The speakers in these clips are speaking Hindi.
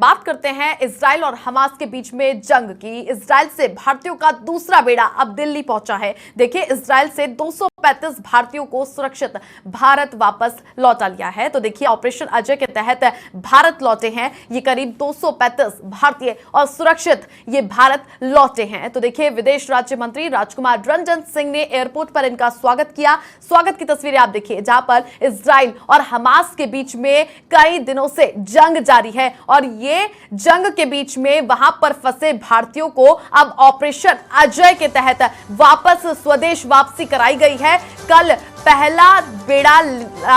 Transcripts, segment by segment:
बात करते हैं इजराइल और हमास के बीच में जंग की। इजराइल से भारतीयों का दूसरा बेड़ा अब दिल्ली पहुंचा है। देखिए, इजराइल से 235 भारतीयों को सुरक्षित भारत वापस लौटा लिया है। तो देखिए, ऑपरेशन अजय के तहत भारत लौटे हैं ये करीब 235 भारतीय और सुरक्षित ये भारत लौटे हैं। तो देखिए, विदेश राज्य मंत्री राजकुमार रंजन सिंह ने एयरपोर्ट पर इनका स्वागत किया। स्वागत की तस्वीरें आप देखिए, जहां पर इजराइल और हमास के बीच में कई दिनों से जंग जारी है और ये जंग के बीच में वहां पर फंसे भारतीयों को अब ऑपरेशन अजय के तहत वापस स्वदेश वापसी कराई गई है। कल पहला बेड़ा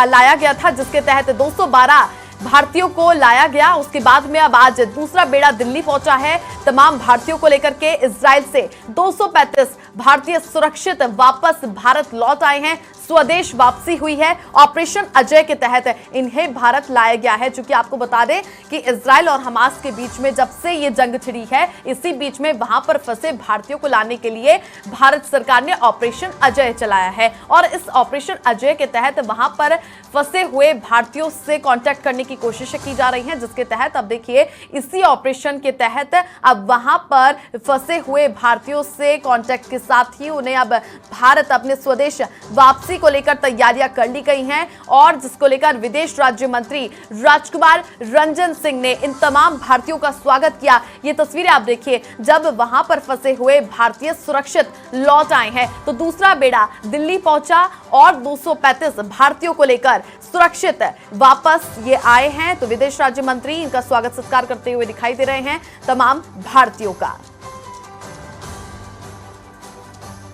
लाया गया था जिसके तहत 212 भारतीयों को लाया गया। उसके बाद में अब आज दूसरा बेड़ा दिल्ली पहुंचा है। तमाम भारतीयों को लेकर के इजराइल से 235 भारतीय सुरक्षित वापस भारत लौट आए हैं। स्वदेश वापसी हुई है। ऑपरेशन अजय के तहत इन्हें भारत लाया गया है। चूंकि आपको बता दें कि इजराइल और हमास के बीच में जब से ये जंग छिड़ी है, इसी बीच में वहां पर फंसे भारतीयों को लाने के लिए भारत सरकार ने ऑपरेशन अजय चलाया है और इस ऑपरेशन अजय के तहत वहां पर फंसे हुए भारतीयों से कांटेक्ट करने की कोशिशें की जा रही हैं, जिसके तहत अब देखिए, इसी ऑपरेशन के तहत अब वहां पर फंसे हुए भारतीयों से कांटेक्ट के साथ ही उन्हें अब भारत अपने स्वदेश वापसी को लेकर तैयारियां कर ली गई हैं और जिसको लेकर विदेश राज्य मंत्री राजकुमार रंजन सिंह ने इन तमाम भारतीयों का स्वागत किया। ये तस्वीरें आप देखिए, जब वहां पर फंसे हुए भारतीय सुरक्षित लौट आए हैं तो दूसरा बेड़ा दिल्ली पहुंचा और 235 भारतीयों को लेकर सुरक्षित वापस ये आए हैं। तो विदेश राज्य मंत्री इनका स्वागत सत्कार करते हुए दिखाई दे रहे हैं तमाम भारतीयों का।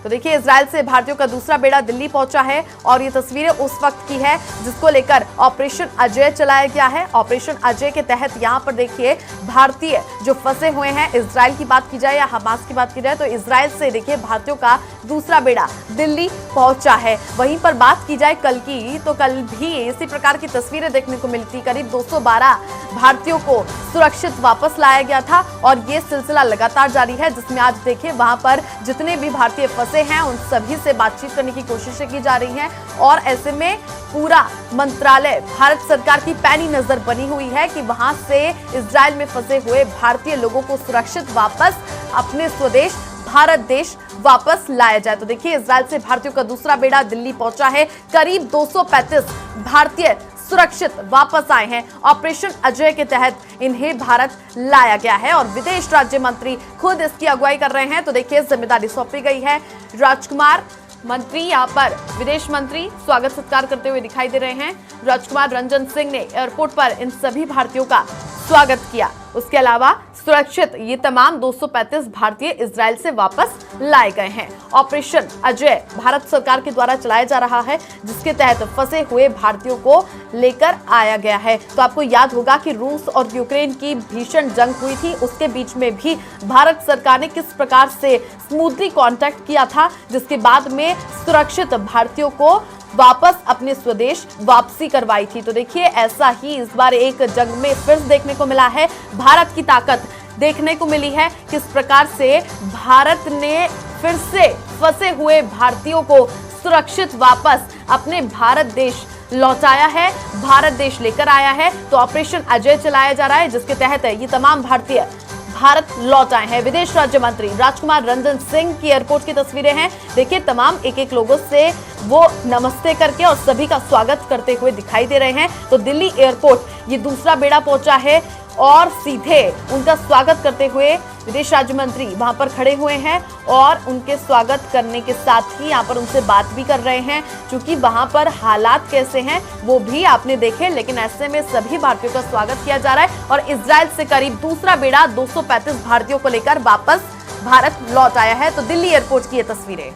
तो देखिए, इजराइल से भारतीयों का दूसरा बेड़ा दिल्ली पहुंचा है और ये तस्वीरें उस वक्त की है जिसको लेकर ऑपरेशन अजय चलाया गया है। ऑपरेशन अजय के तहत यहां पर देखिए, भारतीय जो फंसे हुए हैं, इजराइल की बात की जाए या हमास की बात की जाए तो इजराइल से देखिए भारतीयों का दूसरा बेड़ा दिल्ली पहुंचा है। वहीं पर बात की जाए कल की, तो कल भी इसी प्रकार की तस्वीरें देखने को मिलती। करीब 212 भारतीयों को सुरक्षित वापस लाया गया था और ये सिलसिला लगातार जारी है, जिसमें आज देखिए वहां पर जितने भी भारतीय हैं उन सभी से बातचीत करने की कोशिशें की जा रही हैं और ऐसे में पूरा मंत्रालय भारत सरकार की पैनी नजर बनी हुई है कि वहां से इजराइल में फंसे हुए भारतीय लोगों को सुरक्षित वापस अपने स्वदेश भारत देश वापस लाया जाए। तो देखिए, इजराइल से भारतीयों का दूसरा बेड़ा दिल्ली पहुंचा है। करीब 235 भारतीय सुरक्षित वापस आए हैं। ऑपरेशन अजय के तहत इन्हें भारत लाया गया है और विदेश राज्य मंत्री खुद इसकी अगुवाई कर रहे हैं। तो देखिए, जिम्मेदारी सौंपी गई है। राजकुमार मंत्री यहाँ पर विदेश मंत्री स्वागत सत्कार करते हुए दिखाई दे रहे हैं। राजकुमार रंजन सिंह ने एयरपोर्ट पर इन सभी भारतीयों का स्वागत किया। उसके अलावा सुरक्षित ये तमाम 235 भारतीय इजराइल से वापस लाए गए हैं। ऑपरेशन अजय भारत सरकार के द्वारा चलाया जा रहा है, जिसके तहत फंसे हुए भारतीयों को लेकर आया गया है। तो आपको याद होगा कि रूस और यूक्रेन की भीषण जंग हुई थी, उसके बीच में भी भारत सरकार ने किस प्रकार से स्मूथली कांटेक्ट किया था, जिसके बाद में सुरक्षित भारतीयों को वापस अपने स्वदेश वापसी करवाई थी। तो देखिए, ऐसा ही इस बार एक जंग में फिर देखने को मिला है। भारत की ताकत देखने को मिली है, किस प्रकार से भारत ने फिर से फंसे हुए भारतीयों को सुरक्षित वापस अपने भारत देश लौटाया है, भारत देश लेकर आया है। तो ऑपरेशन अजय चलाया जा रहा है, जिसके तहत ये तमाम भारतीय भारत लौट आए हैं। विदेश राज्य मंत्री राजकुमार रंजन सिंह की एयरपोर्ट की तस्वीरें हैं। देखिए, तमाम एक लोगों से वो नमस्ते करके और सभी का स्वागत करते हुए दिखाई दे रहे हैं। तो दिल्ली एयरपोर्ट ये दूसरा बेड़ा पहुंचा है और सीधे उनका स्वागत करते हुए विदेश राज्य मंत्री वहां पर खड़े हुए हैं और उनके स्वागत करने के साथ ही यहाँ पर उनसे बात भी कर रहे हैं। क्योंकि वहां पर हालात कैसे हैं वो भी आपने देखे, लेकिन ऐसे में सभी भारतीयों का स्वागत किया जा रहा है और इजराइल से करीब दूसरा बेड़ा 235 भारतीयों को लेकर वापस भारत लौट आया है। तो दिल्ली एयरपोर्ट की ये तस्वीरें।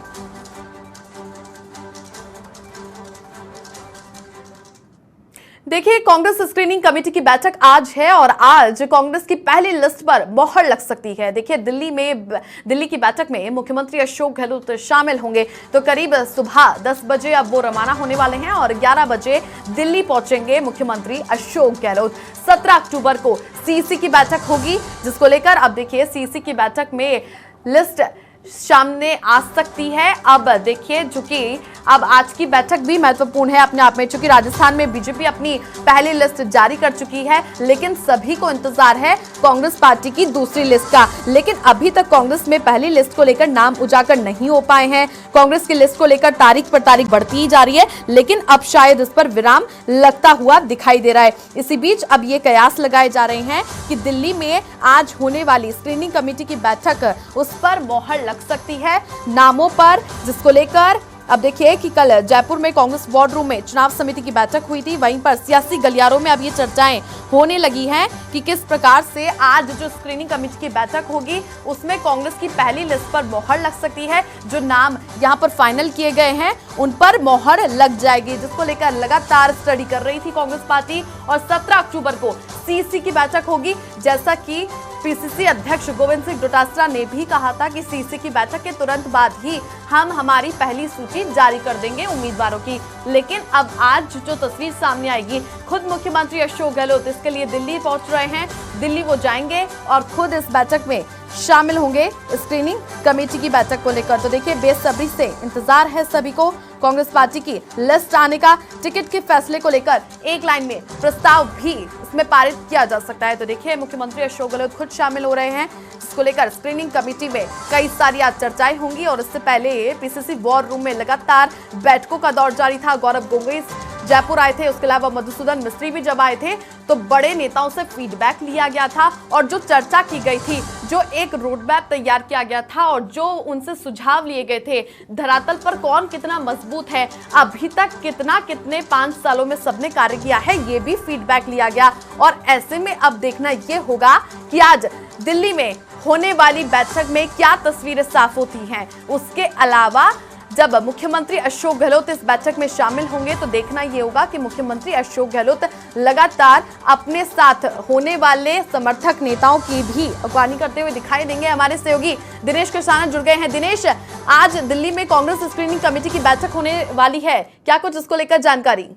देखिए, कांग्रेस स्क्रीनिंग कमेटी की बैठक आज है और आज कांग्रेस की पहली लिस्ट पर मोहर लग सकती है। देखिए, दिल्ली की बैठक में मुख्यमंत्री अशोक गहलोत शामिल होंगे। तो करीब सुबह 10 बजे अब वो रवाना होने वाले हैं और 11 बजे दिल्ली पहुंचेंगे मुख्यमंत्री अशोक गहलोत। 17 अक्टूबर को सीईसी की बैठक होगी, जिसको लेकर अब देखिए सीईसी की बैठक में लिस्ट सामने आ सकती है। अब देखिए, चूंकि अब आज की बैठक भी महत्वपूर्ण है अपने आप में, चूंकि राजस्थान में बीजेपी अपनी पहली लिस्ट जारी कर चुकी है, लेकिन सभी को इंतजार है कांग्रेस पार्टी की दूसरी लिस्ट का। लेकिन अभी तक कांग्रेस में पहली लिस्ट को लेकर नाम उजागर नहीं हो पाए हैं। कांग्रेस की लिस्ट को लेकर तारीख पर तारीख बढ़ती ही जा रही है, लेकिन अब शायद इस पर विराम लगता हुआ दिखाई दे रहा है। इसी बीच अब ये कयास लगाए जा रहे हैं कि दिल्ली में आज होने वाली स्क्रीनिंग कमेटी की बैठक, उस पर मोहर लग सकती है नामों पर, जिसको लेकर अब देखिए कि कल जयपुर में कांग्रेस वार्ड रूम में चुनाव समिति की बैठक हुई थी। वहीं पर सियासी गलियारों में अब ये चर्चाएं होने लगी हैं कि किस प्रकार से आज जो स्क्रीनिंग कमेटी की बैठक होगी उसमें कांग्रेस की पहली लिस्ट पर मोहर लग सकती है। जो नाम यहां पर फाइनल किए गए हैं उन पर मोहर लग जाएगी, जिसको लेकर लगातार स्टडी कर रही थी कांग्रेस पार्टी। और 17 अक्टूबर को सीसी की बैठक होगी, जैसा कि पीसीसी अध्यक्ष गोविंद सिंह डोटासरा ने भी कहा था कि सीसी की बैठक के तुरंत बाद ही हम हमारी पहली सूची जारी कर देंगे उम्मीदवारों की। लेकिन अब आज जो तस्वीर सामने आएगी, खुद मुख्यमंत्री अशोक गहलोत इसके लिए दिल्ली पहुंच रहे हैं। दिल्ली वो जाएंगे और खुद इस बैठक में शामिल होंगे स्क्रीनिंग कमेटी की बैठक को लेकर। तो देखिए, बेसब्री से इंतजार है सभी को कांग्रेस पार्टी की लिस्ट आने का। टिकट के फैसले को लेकर एक लाइन में प्रस्ताव भी इसमें पारित किया जा सकता है। तो देखिए, मुख्यमंत्री अशोक गहलोत खुद शामिल हो रहे हैं, जिसको लेकर स्क्रीनिंग कमेटी में कई सारी आज चर्चाएं होंगी। और इससे पहले पीसीसी वॉर रूम में लगातार बैठकों का दौर जारी था। गौरव गोगोई जयपुर आए थे, उसके अलावा मधुसूदन मिस्त्री भी जब आए थे तो बड़े नेताओं से फीडबैक लिया गया था और जो चर्चा की गई थी, जो एक रोड मैप तैयार किया गया था और जो उनसे सुझाव लिए गए थे, धरातल पर कौन कितना मजबूत है, अभी तक कितने 5 सालों में सबने कार्य किया है, ये भी फीडबैक लिया गया। और ऐसे में अब देखना ये होगा कि आज दिल्ली में होने वाली बैठक में क्या तस्वीरें साफ होती हैं। उसके अलावा जब मुख्यमंत्री अशोक गहलोत इस बैठक में शामिल होंगे तो देखना ये होगा कि मुख्यमंत्री अशोक गहलोत लगातार अपने साथ होने वाले समर्थक नेताओं की भी अगवानी करते हुए दिखाई देंगे। हमारे सहयोगी दिनेश किसाना जुड़ गए हैं। दिनेश, आज दिल्ली में कांग्रेस स्क्रीनिंग कमेटी की बैठक होने वाली है, क्या कुछ इसको लेकर जानकारी?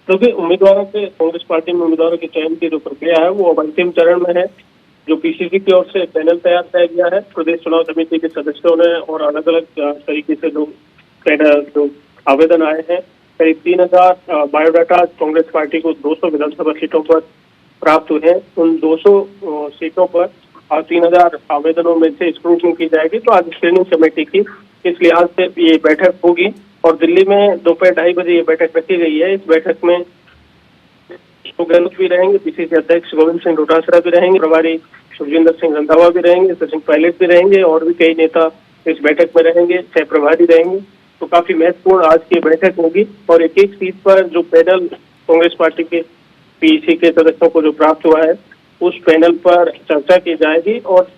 क्योंकि उम्मीदवारों के कांग्रेस पार्टी में उम्मीदवारों के चयन की जो प्रक्रिया है वो अब अंतिम चरण में है। जो पीसीसी की ओर से पैनल तैयार किया गया है, प्रदेश चुनाव समिति के सदस्यों ने और अलग अलग तरीके से जो आवेदन आए हैं, करीब 3000 बायोडाटा कांग्रेस पार्टी को 200 विधानसभा सीटों पर प्राप्त हुए हैं। उन 200 सीटों पर 3000 आवेदनों में से स्क्रूटनी की जाएगी। तो आज स्क्रीनिंग कमेटी की इस लिहाज से ये बैठक होगी और दिल्ली में दोपहर 2:30 बजे ये बैठक रखी गई है। इस बैठक में अशोक गहलोत भी रहेंगे, पीसीसी अध्यक्ष गोविंद सिंह डोटासरा भी रहेंगे, प्रभारी सुखजिंदर सिंह रंधावा भी रहेंगे, सचिन पायलट भी रहेंगे और भी कई नेता इस बैठक में रहेंगे, सह प्रभारी रहेंगे। तो काफी महत्वपूर्ण आज की बैठक होगी और एक एक सीट पर जो पैनल कांग्रेस पार्टी के पीसी के सदस्यों को जो प्राप्त हुआ है उस पैनल पर चर्चा की जाएगी और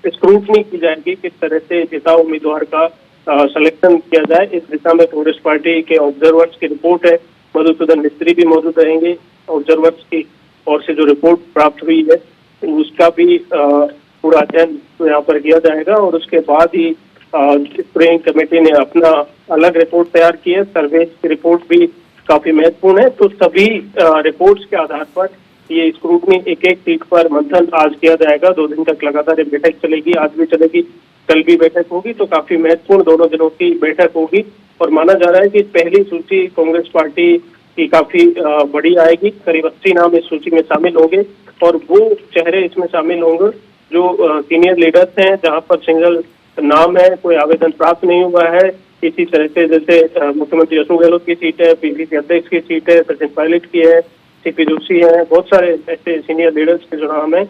स्क्रूटनी की जाएगी किस तरह से जिता उम्मीदवार का सिलेक्शन किया जाए। इस दिशा में कांग्रेस पार्टी के ऑब्जर्वर्स की रिपोर्ट है, मधुसूदन मिस्त्री भी मौजूद रहेंगे। ऑब्जर्वर्स की ओर से जो रिपोर्ट प्राप्त हुई है उसका भी पूरा अध्ययन यहाँ पर किया जाएगा और उसके बाद ही स्क्रीनिंग कमेटी ने अपना अलग रिपोर्ट तैयार की है। सर्वे की रिपोर्ट भी काफी महत्वपूर्ण है। तो सभी रिपोर्ट्स के आधार पर ये स्क्रूटनी एक एक सीट पर मंथन आज किया जाएगा। 2 दिन तक लगातार ये बैठक चलेगी, आज भी चलेगी, कल भी बैठक होगी। तो काफी महत्वपूर्ण दोनों दिनों की बैठक होगी और माना जा रहा है कि पहली सूची कांग्रेस पार्टी की काफी बड़ी आएगी। करीब 80 नाम इस सूची में शामिल होंगे और वो चेहरे इसमें शामिल होंगे जो सीनियर लीडर्स हैं, जहां पर सिंगल नाम है, कोई आवेदन प्राप्त नहीं हुआ है। इसी तरह से जैसे मुख्यमंत्री अशोक गहलोत की सीट है, पीसीसी अध्यक्ष की सीट है, सचिन पायलट की है, सीपी जोशी है, बहुत सारे ऐसे सीनियर लीडर्स के जो नाम है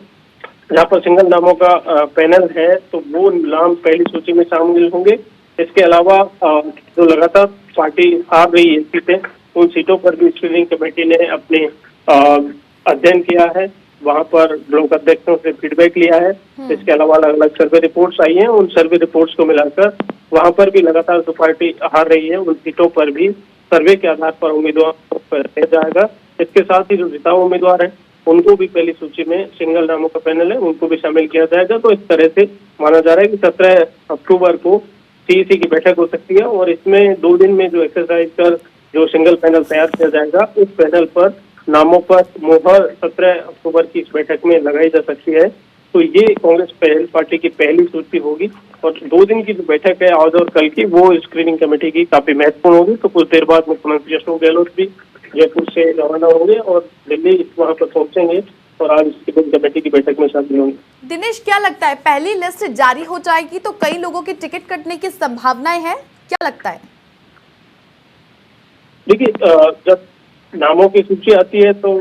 जहाँ पर सिंगल नामों का पैनल है, तो वो नाम पहली सूची में शामिल होंगे। इसके अलावा जो लगातार पार्टी हार रही है सीटें, उन सीटों पर भी स्क्रीनिंग कमेटी ने अपने अध्ययन किया है, वहां पर ब्लॉक अध्यक्षों से फीडबैक लिया है। इसके अलावा अलग अलग सर्वे रिपोर्ट्स आई हैं, उन सर्वे रिपोर्ट्स को मिलाकर वहां पर भी लगातार जो पार्टी हार रही है उन सीटों पर भी सर्वे के आधार पर उम्मीदवार दिया जाएगा। इसके साथ ही जो जिता उम्मीदवार है उनको भी पहली सूची में सिंगल नामों का पैनल है, उनको भी शामिल किया जाएगा। तो इस तरह से माना जा रहा है कि 17 अक्टूबर को सीईसी की बैठक हो सकती है और इसमें 2 दिन में जो एक्सरसाइज कर जो सिंगल पैनल तैयार किया जाएगा, उस पैनल पर नामों पर मोहर 17 अक्टूबर की इस बैठक में लगाई जा सकती है। तो ये कांग्रेस पार्टी की पहली सूची होगी। और 2 दिन की जो बैठक है आज और कल की, वो स्क्रीनिंग कमेटी की काफी महत्वपूर्ण होगी। तो कुछ देर बाद मुख्यमंत्री अशोक गहलोत भी जयपुर से रवाना होंगे और दिल्ली वहां पर पहुंचेंगे और आज स्क्रीनिंग कमेटी की बैठक में शामिल होंगे। दिनेश, क्या लगता है पहली लिस्ट जारी हो जाएगी तो कई लोगों की टिकट कटने की संभावनाएं हैं, क्या लगता है? देखिए, जब नामों की सूची आती है तो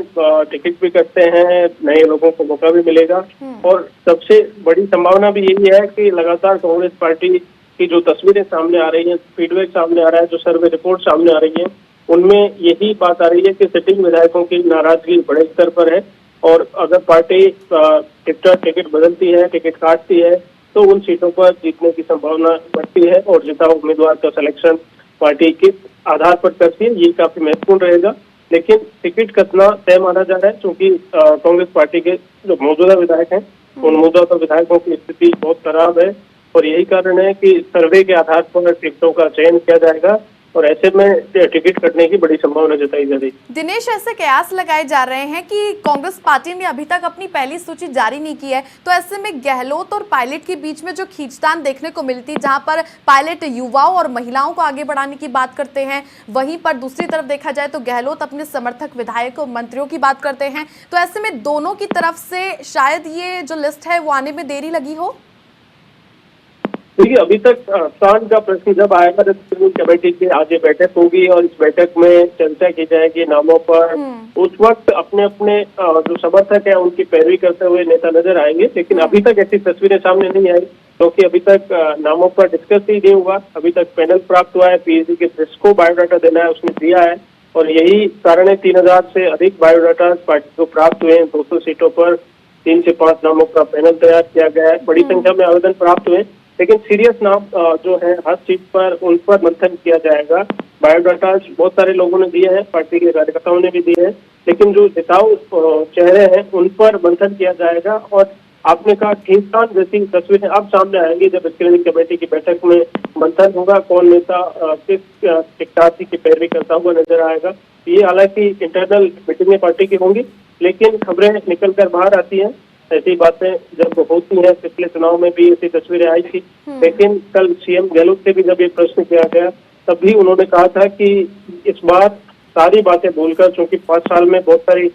टिकट भी कटते हैं, नए लोगों को मौका भी मिलेगा। और सबसे बड़ी संभावना भी यही है कि लगातार कांग्रेस पार्टी की जो तस्वीरें सामने आ रही हैं, फीडबैक सामने आ रहा है, जो सर्वे रिपोर्ट सामने आ रही है, उनमें यही बात आ रही है कि सिटिंग विधायकों की नाराजगी बड़े स्तर पर है। और अगर पार्टी टिकट बदलती है, टिकट काटती है, तो उन सीटों पर जीतने की संभावना बढ़ती है और जिताऊ उम्मीदवार का सिलेक्शन पार्टी किस आधार पर करती है, ये काफी महत्वपूर्ण रहेगा। लेकिन टिकट कटना तय माना जा रहा है, क्योंकि कांग्रेस पार्टी के जो मौजूदा विधायक हैं, उन मौजूदा विधायकों की स्थिति बहुत खराब है। और यही कारण है कि सर्वे के आधार पर टिकटों का चयन किया जाएगा और ऐसे में टिकट कटने की बड़ी संभावना जताई जा रही है। दिनेश, ऐसे कयास लगाए जा रहे हैं कि कांग्रेस पार्टी ने अभी तक अपनी पहली सूची जारी नहीं की है, तो ऐसे में गहलोत और पायलट के बीच में जो खींचतान देखने को मिलती है, जहां पर पायलट युवाओं और महिलाओं को आगे बढ़ाने की बात करते हैं, वहीं पर दूसरी तरफ देखा जाए तो गहलोत अपने समर्थक विधायकों और मंत्रियों की बात करते हैं, तो ऐसे में दोनों की तरफ से शायद ये जो लिस्ट है वो आने में देरी लगी हो। देखिए, अभी तक स्थान का प्रश्न जब आएगा, जब स्क्रीनिंग कमेटी की आज बैठक होगी और इस बैठक में चर्चा की जाएगी नामों पर, उस वक्त अपने अपने जो समर्थक है उनकी पैरवी करते हुए नेता नजर आएंगे। लेकिन अभी तक ऐसी तस्वीरें सामने नहीं आई, क्योंकि अभी तक नामों पर डिस्कस ही नहीं हुआ। अभी तक पैनल प्राप्त हुआ है, पीएचडी के जिसको बायोडाटा देना है उसने दिया है, और यही कारण है 3000 से अधिक बायोडाटा पार्टी को प्राप्त हुए हैं। 200 सीटों पर 3 से 5 नामों का पैनल तैयार किया गया है। बड़ी संख्या में आवेदन प्राप्त हुए, लेकिन सीरियस नाम जो है हर सीट पर, उन पर मंथन किया जाएगा। बायोडाटा बहुत सारे लोगों ने दिए हैं, पार्टी के कार्यकर्ताओं ने भी दिए हैं, लेकिन जो जिताऊ चेहरे हैं उन पर मंथन किया जाएगा। और आपने कहा खींचतान जैसी तस्वीरें अब सामने आएंगी जब स्क्रीनिंग कमेटी की बैठक में मंथन होगा, कौन नेता किस प्रत्याशी की पैरवी करता हुआ नजर आएगा। ये हालांकि इंटरनल मीटिंगें पार्टी की होंगी, लेकिन खबरें निकल कर बाहर आती हैं। ऐसी बातें जब होती हैं, पिछले चुनाव में भी ऐसी तस्वीरें आई थी, लेकिन कल सीएम गहलोत से भी जब ये प्रश्न किया गया, तब भी उन्होंने कहा था कि इस बार सारी बातें भूलकर, क्योंकि 5 साल में बहुत सारी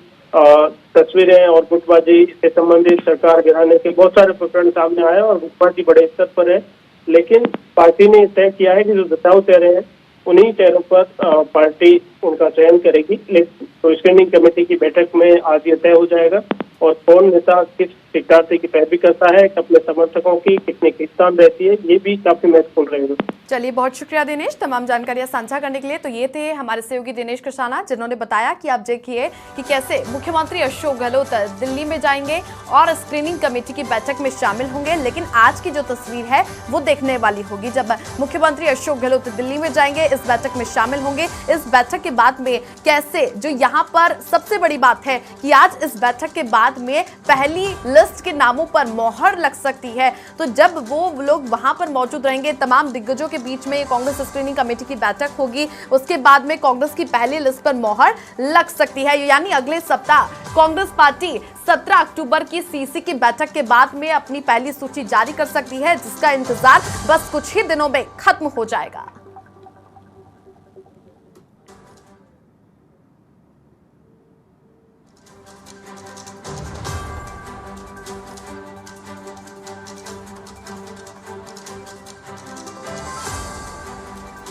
तस्वीरें और गुटबाजी से संबंधित, सरकार गिराने के बहुत सारे प्रकरण सामने आए और गुटबाजी बड़े स्तर पर है। लेकिन पार्टी ने तय किया है कि जो जिताऊ चेहरे हैं उन्हीं चेहरों पर पार्टी उनका चयन करेगी। तो स्क्रीनिंग कमेटी की बैठक में आज ये तय हो जाएगा और कौन नेता किस प्रत्याशी की पैरवी करता है, अपने समर्थकों की कितनी खींचतान रहती है, ये भी काफी महत्वपूर्ण रहेगा। चलिए, बहुत शुक्रिया दिनेश तमाम जानकारियां साझा करने के लिए। तो ये थे हमारे सहयोगी दिनेश कृष्णा, जिन्होंने बताया कि आप देखिए कि कैसे मुख्यमंत्री अशोक गहलोत दिल्ली में जाएंगे और स्क्रीनिंग कमेटी की बैठक में शामिल होंगे। लेकिन आज की जो तस्वीर है वो देखने वाली होगी, जब मुख्यमंत्री अशोक गहलोत दिल्ली में जाएंगे, इस बैठक में शामिल होंगे। इस बैठक के बाद में कैसे, जो यहाँ पर सबसे बड़ी बात है कि आज इस बैठक के बाद में पहली लिस्ट के नामों पर मोहर लग सकती है। तो जब वो लोग वहां पर मौजूद रहेंगे, तमाम दिग्गजों के बीच में कांग्रेस स्क्रीनिंग कमेटी की बैठक होगी, उसके बाद में कांग्रेस की पहली लिस्ट पर मोहर लग सकती है। यानी अगले सप्ताह कांग्रेस पार्टी 17 अक्टूबर की सीसी की बैठक के बाद में अपनी पहली सूची जारी कर सकती है, जिसका इंतजार बस कुछ ही दिनों में खत्म हो जाएगा।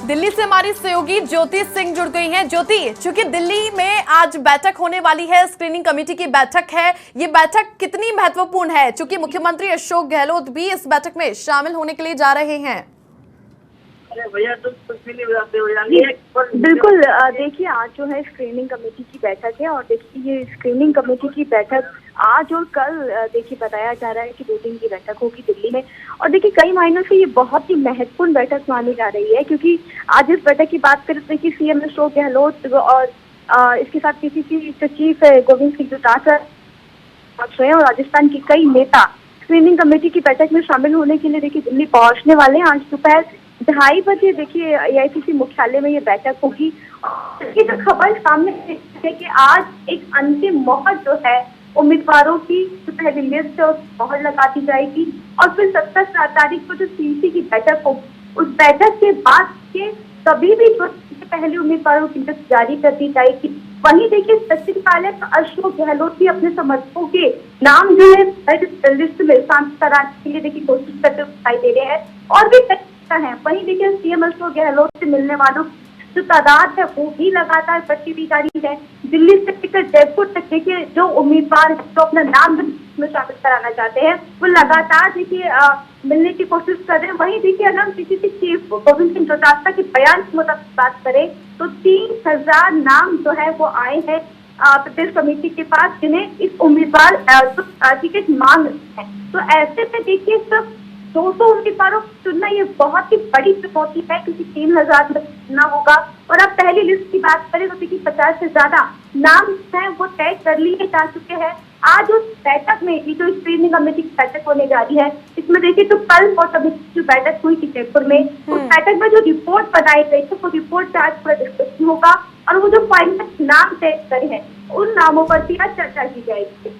दिल्ली से हमारी सहयोगी ज्योति सिंह जुड़ गई हैं। ज्योति, चूंकि दिल्ली में आज बैठक होने वाली है, स्क्रीनिंग कमेटी की बैठक है, ये बैठक कितनी महत्वपूर्ण है, चूंकि मुख्यमंत्री अशोक गहलोत भी इस बैठक में शामिल होने के लिए जा रहे हैं? बिल्कुल, देखिए आज जो है स्क्रीनिंग कमेटी की बैठक है और देखिए ये स्क्रीनिंग कमेटी की बैठक आज और कल देखिए बताया जा रहा है कि 2 दिन की बैठक होगी दिल्ली में। और देखिए कई महीनों से ये बहुत ही महत्वपूर्ण बैठक मानी जा रही है, क्योंकि आज इस बैठक की बात करें तो देखिए सीएम अशोक गहलोत और इसके साथ पीसीसी सचिव गोविंद सिंह डोटासरा और राजस्थान के कई नेता स्क्रीनिंग कमेटी की बैठक में शामिल होने के लिए देखिए दिल्ली पहुंचने वाले हैं। आज दोपहर 2:30 बजे देखिए एआईसीसी मुख्यालय में ये बैठक होगी। ये जो खबर सामने है कि आज एक अंतिम मोहर जो है उम्मीदवारों की जो पहली लिस्ट है उस मोहर लगा दी जाएगी और फिर 17 तारीख को जो सीईसी की बैठक हो, उस बैठक के बाद के कभी भी जो पहले उम्मीदवारों की लिस्ट जारी कर दी जाएगी। वहीं देखिए सचिन पायलट और अशोक गहलोत भी अपने समर्थकों के नाम जो है लिस्ट में शामिल कराने के लिए देखिए कोशिश करते दिखाई दे रहे हैं और भी है। वहीं देखिए सीएम अशोक गहलोत से मिलने वालों जो तादाद है वो भी लगातार बढ़ती हुई जा रही है। दिल्ली से लेकर जयपुर तक देखिए जो उम्मीदवार जो अपना नाम में शामिल कराना चाहते हैं वो लगातार देखिए मिलने की कोशिश कर रहे हैं। वहीं देखिए अगर हम पीसीसी चीफ गोविंद सिंह डोटासरा के बयान की मुताबिक बात करें तो 3000 नाम जो है वो आए हैं प्रदेश कमेटी के पास जिन्हें इस उम्मीदवार टिकट मांग रहे हैं। तो ऐसे में देखिए सिर्फ 200 उम्मीदवारों को चुनना ये बहुत ही बड़ी चुनौती है क्योंकि 3000 में चुनना होगा। और अब पहली लिस्ट की बात करें तो देखिए 50 से ज्यादा नाम है वो तय कर लिए जा चुके हैं। आज उस बैठक में ये जो स्क्रीनिंग कमेटी की बैठक होने जा रही है इसमें देखिए तो कल कोर कमेटी की बैठक हुई थी जयपुर में, उस बैठक में जो रिपोर्ट बनाई गई थी वो रिपोर्ट से आज पूरा डिस्कशन होगा और वो जो फाइनल नाम तय करे हैं उन नामों पर भी आज चर्चा की जाएगी।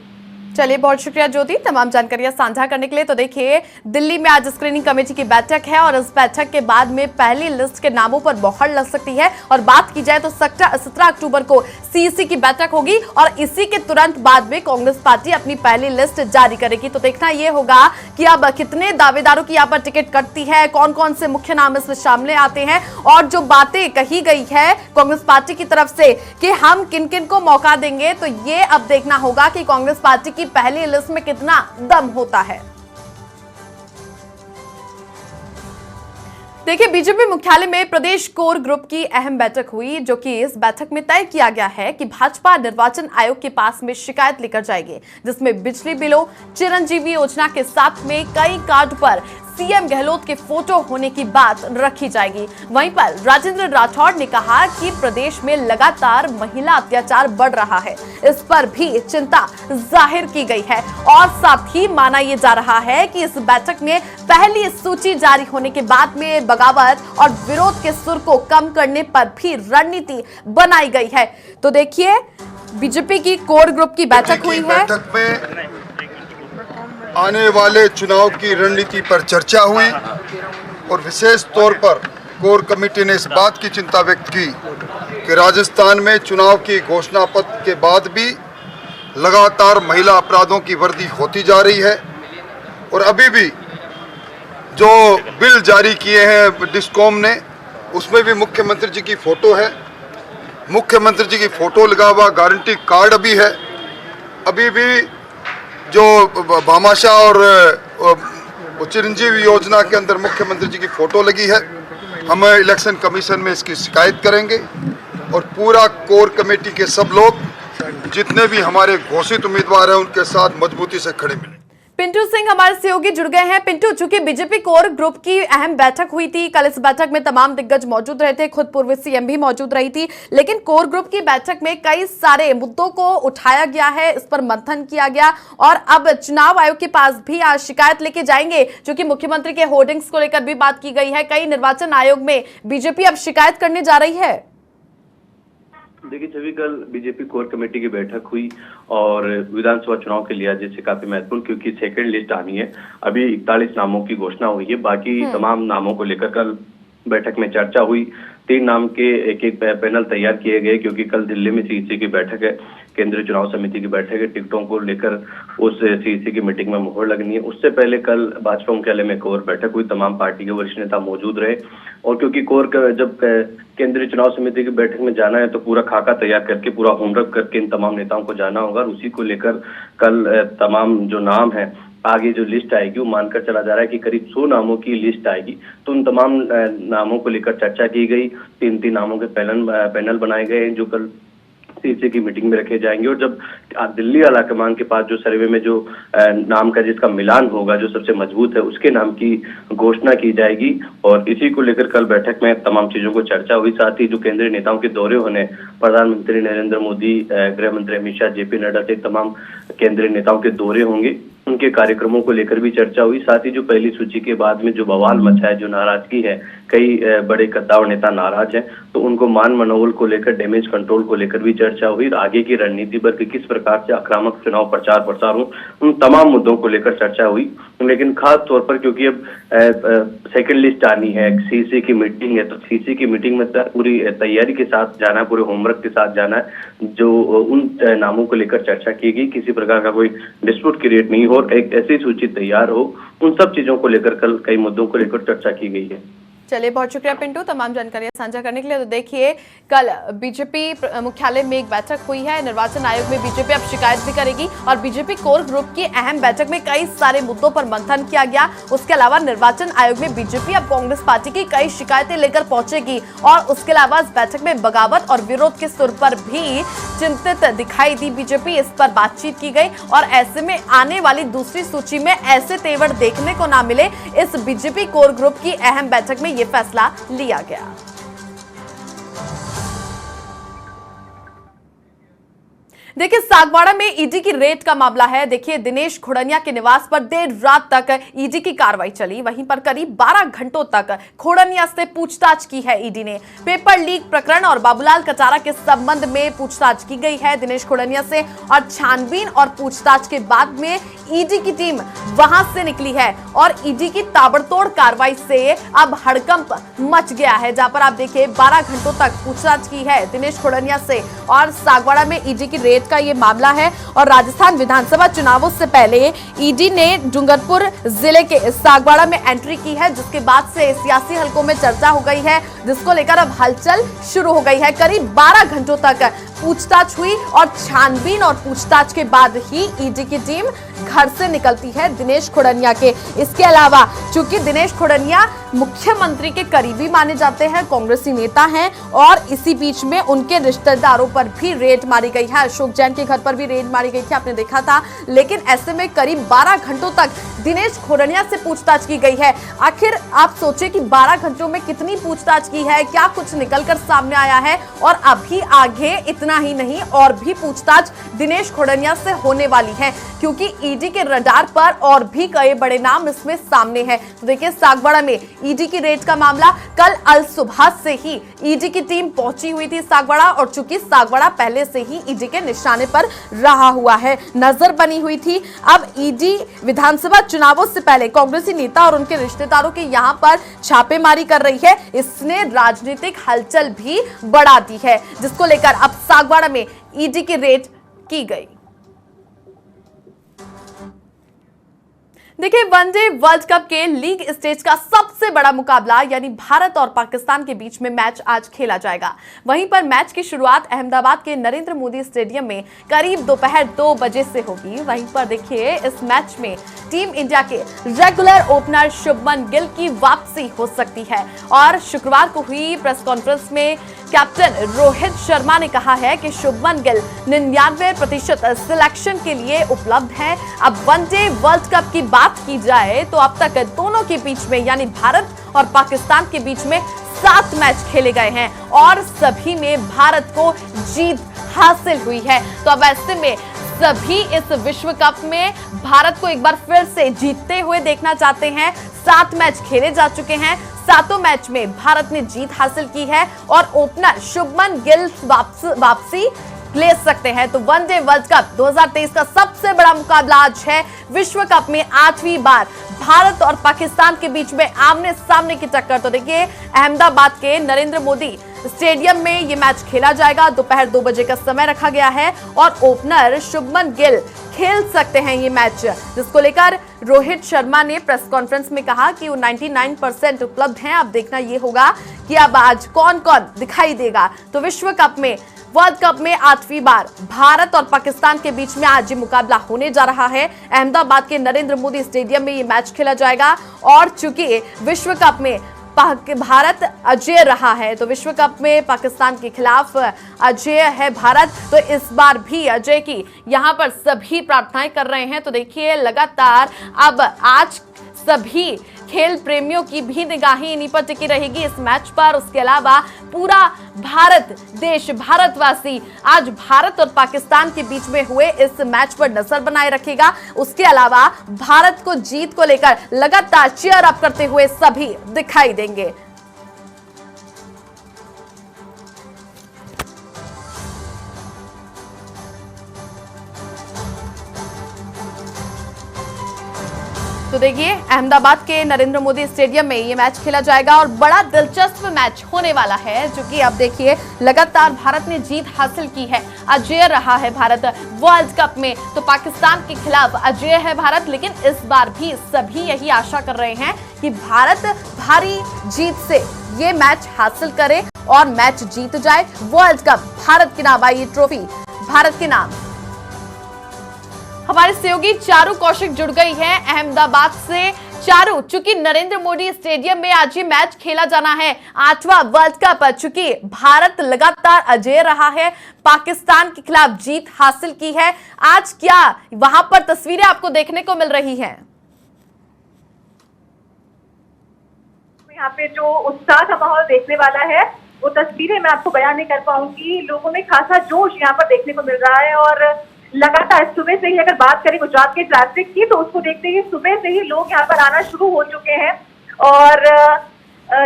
चलिए, बहुत शुक्रिया ज्योति तमाम जानकारियां साझा करने के लिए। तो देखिए दिल्ली में आज स्क्रीनिंग कमेटी की बैठक है और इस बैठक के बाद में पहली लिस्ट के नामों पर मोहर लग सकती है। और बात की जाए तो 17 अक्टूबर को सीईसी की बैठक होगी और इसी के तुरंत बाद में कांग्रेस पार्टी अपनी पहली लिस्ट जारी करेगी। तो देखना यह होगा कि अब कितने दावेदारों की यहाँ पर टिकट कटती है, कौन कौन से मुख्य नाम इसमें शामिल आते हैं और जो बातें कही गई है कांग्रेस पार्टी की तरफ से कि हम किन किन को मौका देंगे, तो ये अब देखना होगा कि कांग्रेस पार्टी की पहली लिस्ट में कितना दम होता है। देखिए बीजेपी मुख्यालय में प्रदेश कोर ग्रुप की अहम बैठक हुई, जो कि इस बैठक में तय किया गया है कि भाजपा निर्वाचन आयोग के पास में शिकायत लेकर जाएगी, जिसमें बिजली बिलों, चिरंजीवी योजना के साथ में कई कार्ड पर सीएम गहलोत के फोटो होने की बात रखी जाएगी। वहीं पर राजेंद्र राठौड़ ने कहा कि प्रदेश में लगातार महिला अत्याचार बढ़ रहा है, इस पर भी चिंता जाहिर की गई है और साथ ही माना यह जा रहा है कि इस बैठक में पहली सूची जारी होने के बाद में बगावत और विरोध के सुर को कम करने पर भी रणनीति बनाई गई है। तो देखिए बीजेपी की कोर ग्रुप की बैठक हुई है, बैठक में आने वाले चुनाव की रणनीति पर चर्चा हुई और विशेष तौर पर कोर कमेटी ने इस बात की चिंता व्यक्त की कि राजस्थान में चुनाव की घोषणा पत्र के बाद भी लगातार महिला अपराधों की वृद्धि होती जा रही है और अभी भी जो बिल जारी किए हैं डिस्कॉम ने उसमें भी मुख्यमंत्री जी की फोटो है, मुख्यमंत्री जी की फोटो लगा हुआ गारंटी कार्ड अभी है। अभी भी जो भामाशाह और चिरंजीवी योजना के अंदर मुख्यमंत्री जी की फोटो लगी है। हम इलेक्शन कमीशन में इसकी शिकायत करेंगे और पूरा कोर कमेटी के सब लोग जितने भी हमारे घोषित उम्मीदवार हैं उनके साथ मजबूती से खड़े मिलें। पिंटू सिंह हमारे सहयोगी जुड़ गए हैं। पिंटू, चूंकि बीजेपी कोर ग्रुप की अहम बैठक हुई थी, कल इस बैठक में तमाम दिग्गज मौजूद रहे थे, खुद पूर्व सीएम भी मौजूद रही थी, लेकिन कोर ग्रुप की बैठक में कई सारे मुद्दों को उठाया गया है, इस पर मंथन किया गया और अब चुनाव आयोग के पास भी आज शिकायत लेके जाएंगे, क्योंकि मुख्यमंत्री के होर्डिंग्स को लेकर भी बात की गई है। कई निर्वाचन आयोग में बीजेपी अब शिकायत करने जा रही है। देखिए छवि, कल बीजेपी कोर कमेटी की बैठक हुई और विधानसभा चुनाव के लिए जैसे काफी महत्वपूर्ण, क्योंकि सेकंड लिस्ट आनी है। अभी 41 नामों की घोषणा हुई है, बाकी तमाम नामों को लेकर कल बैठक में चर्चा हुई। 3 नाम के एक पैनल तैयार किए गए, क्योंकि कल दिल्ली में सीईसी की बैठक है, केंद्रीय चुनाव समिति की बैठक है। टिकटों को लेकर उस सीईसी की मीटिंग में मुहर लगनी है। उससे पहले कल भाजपा मुख्यालय में कोर बैठक हुई, तमाम पार्टी के वरिष्ठ नेता मौजूद रहे और क्योंकि कोर जब केंद्रीय चुनाव समिति की बैठक में जाना है तो पूरा खाका तैयार करके, पूरा होमवर्क करके इन तमाम नेताओं को जाना होगा और उसी को लेकर कल तमाम जो नाम है आगे जो लिस्ट आएगी वो मानकर चला जा रहा है कि करीब 100 नामों की लिस्ट आएगी। तो उन तमाम नामों को लेकर चर्चा की गई। 3 नामों के पैनल बनाए गए हैं जो कल सीईसी की मीटिंग में रखे जाएंगे और जब दिल्ली आलाकमान के पास जो सर्वे में जो नाम का जिसका मिलान होगा, जो सबसे मजबूत है, उसके नाम की घोषणा की जाएगी और इसी को लेकर कल बैठक में तमाम चीजों को चर्चा हुई। साथ ही जो केंद्रीय नेताओं के दौरे होने, प्रधानमंत्री नरेंद्र मोदी, गृह मंत्री अमित शाह, जेपी नड्डा से तमाम केंद्रीय नेताओं के दौरे होंगे। उनके कार्यक्रमों को लेकर भी चर्चा हुई। साथ ही जो पहली सूची के बाद में जो बवाल मचा है, जो नाराजगी है, कई बड़े कद्दावर नेता नाराज हैं, तो उनको मान मनोबल को लेकर, डैमेज कंट्रोल को लेकर भी चर्चा हुई। आगे की रणनीति पर कि किस प्रकार से आक्रामक चुनाव प्रचार प्रसार हो, उन तमाम मुद्दों को लेकर चर्चा हुई। लेकिन खास तौर पर क्योंकि अब सेकंड लिस्ट आनी है, सीसी की मीटिंग है, तो सीसी की मीटिंग में पूरी तैयारी के साथ जाना है, पूरे होमवर्क के साथ जाना है। जो उन नामों को लेकर चर्चा की गई, किसी प्रकार का कोई डिस्प्यूट क्रिएट नहीं हो और एक ऐसी सूची तैयार हो, उन सब चीजों को लेकर कल कई मुद्दों को लेकर चर्चा की गई है। चलिए, बहुत शुक्रिया पिंटू तमाम जानकारियां साझा करने के लिए। तो देखिए, कल बीजेपी मुख्यालय में एक बैठक हुई है। निर्वाचन आयोग में बीजेपी अब शिकायत भी करेगी और बीजेपी कोर ग्रुप की अहम बैठक में कई सारे मुद्दों पर मंथन किया गया। उसके अलावा निर्वाचन आयोग में बीजेपी अब कांग्रेस पार्टी की कई शिकायतें लेकर पहुंचेगी और उसके अलावा इस बैठक में बगावत और विरोध के सुर पर भी चिंतित दिखाई दी बीजेपी। इस पर बातचीत की गई और ऐसे में आने वाली दूसरी सूची में ऐसे तेवर देखने को ना मिले, इस बीजेपी कोर ग्रुप की अहम बैठक में ये फैसला लिया गया। देखिए, सागवाड़ा में ईडी की रेड का मामला है। देखिए, दिनेश खुड़निया के निवास पर देर रात तक ईडी की कार्रवाई चली। वहीं पर करीब 12 घंटों तक खुड़निया से पूछताछ की है ईडी ने। पेपर लीक प्रकरण और बाबूलाल कटारा के संबंध में पूछताछ की गई है दिनेश खुड़निया से और छानबीन और पूछताछ के बाद में ईडी की टीम वहां से निकली है और ईडी की ताबड़तोड़ कार्रवाई से अब हड़कंप मच गया है, जहां पर आप देखिए 12 घंटों तक पूछताछ की है दिनेश खुड़निया से। और सागवाड़ा में ईडी की रेड का ये मामला है और राजस्थान विधानसभा चुनावों से पहले ईडी ने डूंगरपुर जिले के सागवाड़ा में एंट्री की है, जिसके बाद से सियासी हलकों में चर्चा हो गई है, जिसको लेकर अब हलचल शुरू हो गई है। करीब 12 घंटों तक पूछताछ हुई और छानबीन और पूछताछ के बाद ही ईडी की टीम घर से निकलती है दिनेश खुड़निया के। इसके अलावा चूंकि दिनेश खुड़निया मुख्यमंत्री के करीबी माने जाते हैं, कांग्रेसी नेता हैं और इसी बीच में उनके रिश्तेदारों पर भी रेड मारी गई है। अशोक जैन के घर पर भी रेड मारी गई थी, आपने देखा था। लेकिन ऐसे में करीब 12 घंटों तक दिनेश खुड़निया से पूछताछ की गई है। आखिर आप सोचे कि 12 घंटों में कितनी पूछताछ की है, क्या कुछ निकलकर सामने आया है? और अभी आगे इतना ही नहीं, और भी पूछताछ दिनेश खुड़निया से होने वाली है, क्योंकि ईडी के रडार पर और भी कई बड़े नाम इसमें सामने हैं। तो देखिए, सागवाड़ा में ईडी की रेड का मामला, कल अल सुबह से ही ईडी की टीम पहुंची हुई थी सागवाड़ा और चूंकि सागवाड़ा पहले से ही ईडी के निशाने पर रहा हुआ है, नजर बनी हुई थी। अब ईडी विधानसभा चुनावों से पहले कांग्रेसी नेता और उनके रिश्तेदारों के यहां पर छापेमारी कर रही है। इसने राजनीतिक हलचल भी बढ़ा दी है, जिसको लेकर अब सागवाड़ा में ईडी की रेड की गई। देखिए, वनडे वर्ल्ड कप के लीग स्टेज का सबसे बड़ा मुकाबला यानी भारत और पाकिस्तान के बीच में मैच आज खेला जाएगा। वहीं पर मैच की शुरुआत अहमदाबाद के नरेंद्र मोदी स्टेडियम में करीब दोपहर 2 बजे से होगी। वहीं पर देखिए, इस मैच में टीम इंडिया के रेगुलर ओपनर शुभमन गिल की वापसी हो सकती है और शुक्रवार को हुई प्रेस कॉन्फ्रेंस में कैप्टन रोहित शर्मा ने कहा है कि शुभमन गिल 99% सिलेक्शन के लिए उपलब्ध है। अब वनडे वर्ल्ड कप की बात की जाए तो अब तक दोनों के बीच में यानी भारत और पाकिस्तान के बीच में 7 मैच खेले गए हैं और सभी में भारत को जीत हासिल हुई है। तो अब ऐसे में सभी इस विश्व कप में भारत को एक बार फिर से जीतते हुए देखना चाहते हैं। 7 मैच खेले जा चुके हैं, 7 मैच में भारत ने जीत हासिल की है और ओपनर शुभमन गिल वापसी ले सकते हैं। तो वनडे वर्ल्ड कप 2023 का सबसे बड़ा मुकाबला आज है। विश्व कप में 8वीं बार भारत और पाकिस्तान के बीच में आमने सामने की टक्कर। तो देखिए, अहमदाबाद के नरेंद्र मोदी स्टेडियम में ये मैच खेला जाएगा। दोपहर 2 बजे का समय रखा गया है और ओपनर शुभमन गिल खेल सकते हैं ये मैच, जिसको लेकर रोहित शर्मा ने प्रेस कॉन्फ्रेंस में कहा कि वो 99% उपलब्ध हैं। अब देखना ये होगा कि अब आज कौन कौन दिखाई देगा। तो विश्व कप में, वर्ल्ड कप में 8वीं बार भारत और पाकिस्तान के बीच में आज ये मुकाबला होने जा रहा है। अहमदाबाद के नरेंद्र मोदी स्टेडियम में ये मैच खेला जाएगा और चूंकि विश्व कप में भारत अजेय रहा है, तो विश्व कप में पाकिस्तान के खिलाफ अजेय है भारत, तो इस बार भी अजय की यहां पर सभी प्रार्थनाएं कर रहे हैं। तो देखिए, लगातार अब आज सभी खेल प्रेमियों की भी निगाहें इन्हीं पर टिकी रहेगी इस मैच पर। उसके अलावा पूरा भारत देश, भारतवासी आज भारत और पाकिस्तान के बीच में हुए इस मैच पर नजर बनाए रखेगा। उसके अलावा भारत को जीत को लेकर लगातार चीयर अप करते हुए सभी दिखाई देंगे। तो देखिए, अहमदाबाद के नरेंद्र मोदी स्टेडियम में ये मैच खेला जाएगा और बड़ा दिलचस्प मैच होने वाला है, जो कि अब देखिए लगातार भारत ने जीत हासिल की है, अजेय रहा है भारत वर्ल्ड कप में। तो पाकिस्तान के खिलाफ अजेय है भारत, लेकिन इस बार भी सभी यही आशा कर रहे हैं कि भारत भारी जीत से ये मैच हासिल करे और मैच जीत जाए। वर्ल्ड कप भारत के नाम आई, ये ट्रॉफी भारत के नाम। हमारे सहयोगी चारू कौशिक जुड़ गई है अहमदाबाद से। चारू, चूंकि नरेंद्र मोदी स्टेडियम में आज ये मैच खेला जाना है, 8वां वर्ल्ड कप, चूंकि भारत लगातार अजेय रहा है, पाकिस्तान के खिलाफ जीत हासिल की है, आज क्या वहां पर तस्वीरें आपको देखने को मिल रही हैं? यहाँ पे जो उत्साह का माहौल देखने वाला है, वो तस्वीरें मैं आपको बयान नहीं कर पाऊंगी। लोगों में खासा जोश यहाँ पर देखने को मिल रहा है और लगातार सुबह से ही अगर बात करें गुजरात के ट्रैफिक की, तो उसको देखते ही सुबह से ही लोग यहाँ पर आना शुरू हो चुके हैं। और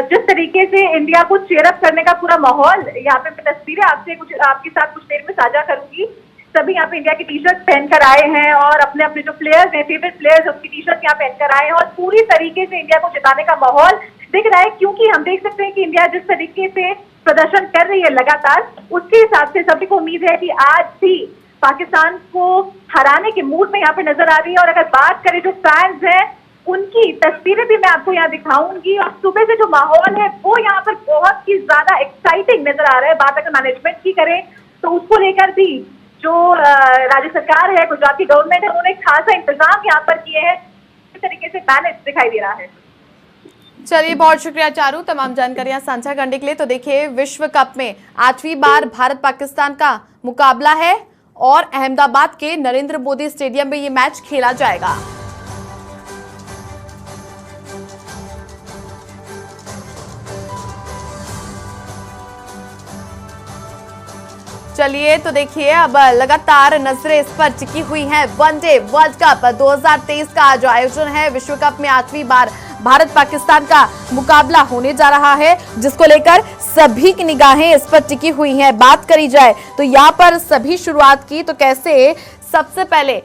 जिस तरीके से इंडिया को चीयर अप करने का पूरा माहौल, यहाँ पे मैं तस्वीरें आपके साथ कुछ देर में साझा करूंगी। सभी यहाँ पे इंडिया की टी शर्ट पहनकर आए हैं और अपने अपने जो प्लेयर्स हैं, फेवरेट प्लेयर्स, उसकी टी शर्ट यहाँ पहनकर आए हैं और पूरी तरीके से इंडिया को जिताने का माहौल दिख रहा है। क्योंकि हम देख सकते हैं कि इंडिया जिस तरीके से प्रदर्शन कर रही है लगातार, उसके हिसाब से सभी को उम्मीद है कि आज भी पाकिस्तान को हराने के मूड में यहाँ पे नजर आ रही है। और अगर बात करें जो फैंस हैं, उनकी तस्वीरें भी मैं आपको यहाँ दिखाऊंगी। और सुबह से जो माहौल है वो यहाँ पर बहुत ही ज्यादा एक्साइटिंग नजर आ रहा है। बात अगर मैनेजमेंट की करें तो उसको लेकर भी जो राज्य सरकार है, गुजरात की गवर्नमेंट है, उन्होंने खासा इंतजाम यहाँ पर किए हैं। इस तरीके से मैनेज दिखाई दे रहा है। चलिए, बहुत शुक्रिया चारू तमाम जानकारियां साझा करने के लिए। तो देखिए, विश्व कप में 8वीं बार भारत पाकिस्तान का मुकाबला है और अहमदाबाद के नरेंद्र मोदी स्टेडियम में ये मैच खेला जाएगा। चलिए, तो देखिए, अब लगातार नजरें इस पर टिकी हुई हैं। वनडे वर्ल्ड कप 2023 का जो आयोजन है, विश्व कप में 8वीं बार भारत पाकिस्तान का मुकाबला होने जा रहा है, जिसको लेकर सभी की निगाहें इस पर टिकी हुई हैं। बात करी जाए तो यहाँ पर सभी शुरुआत की, तो कैसे सबसे पहले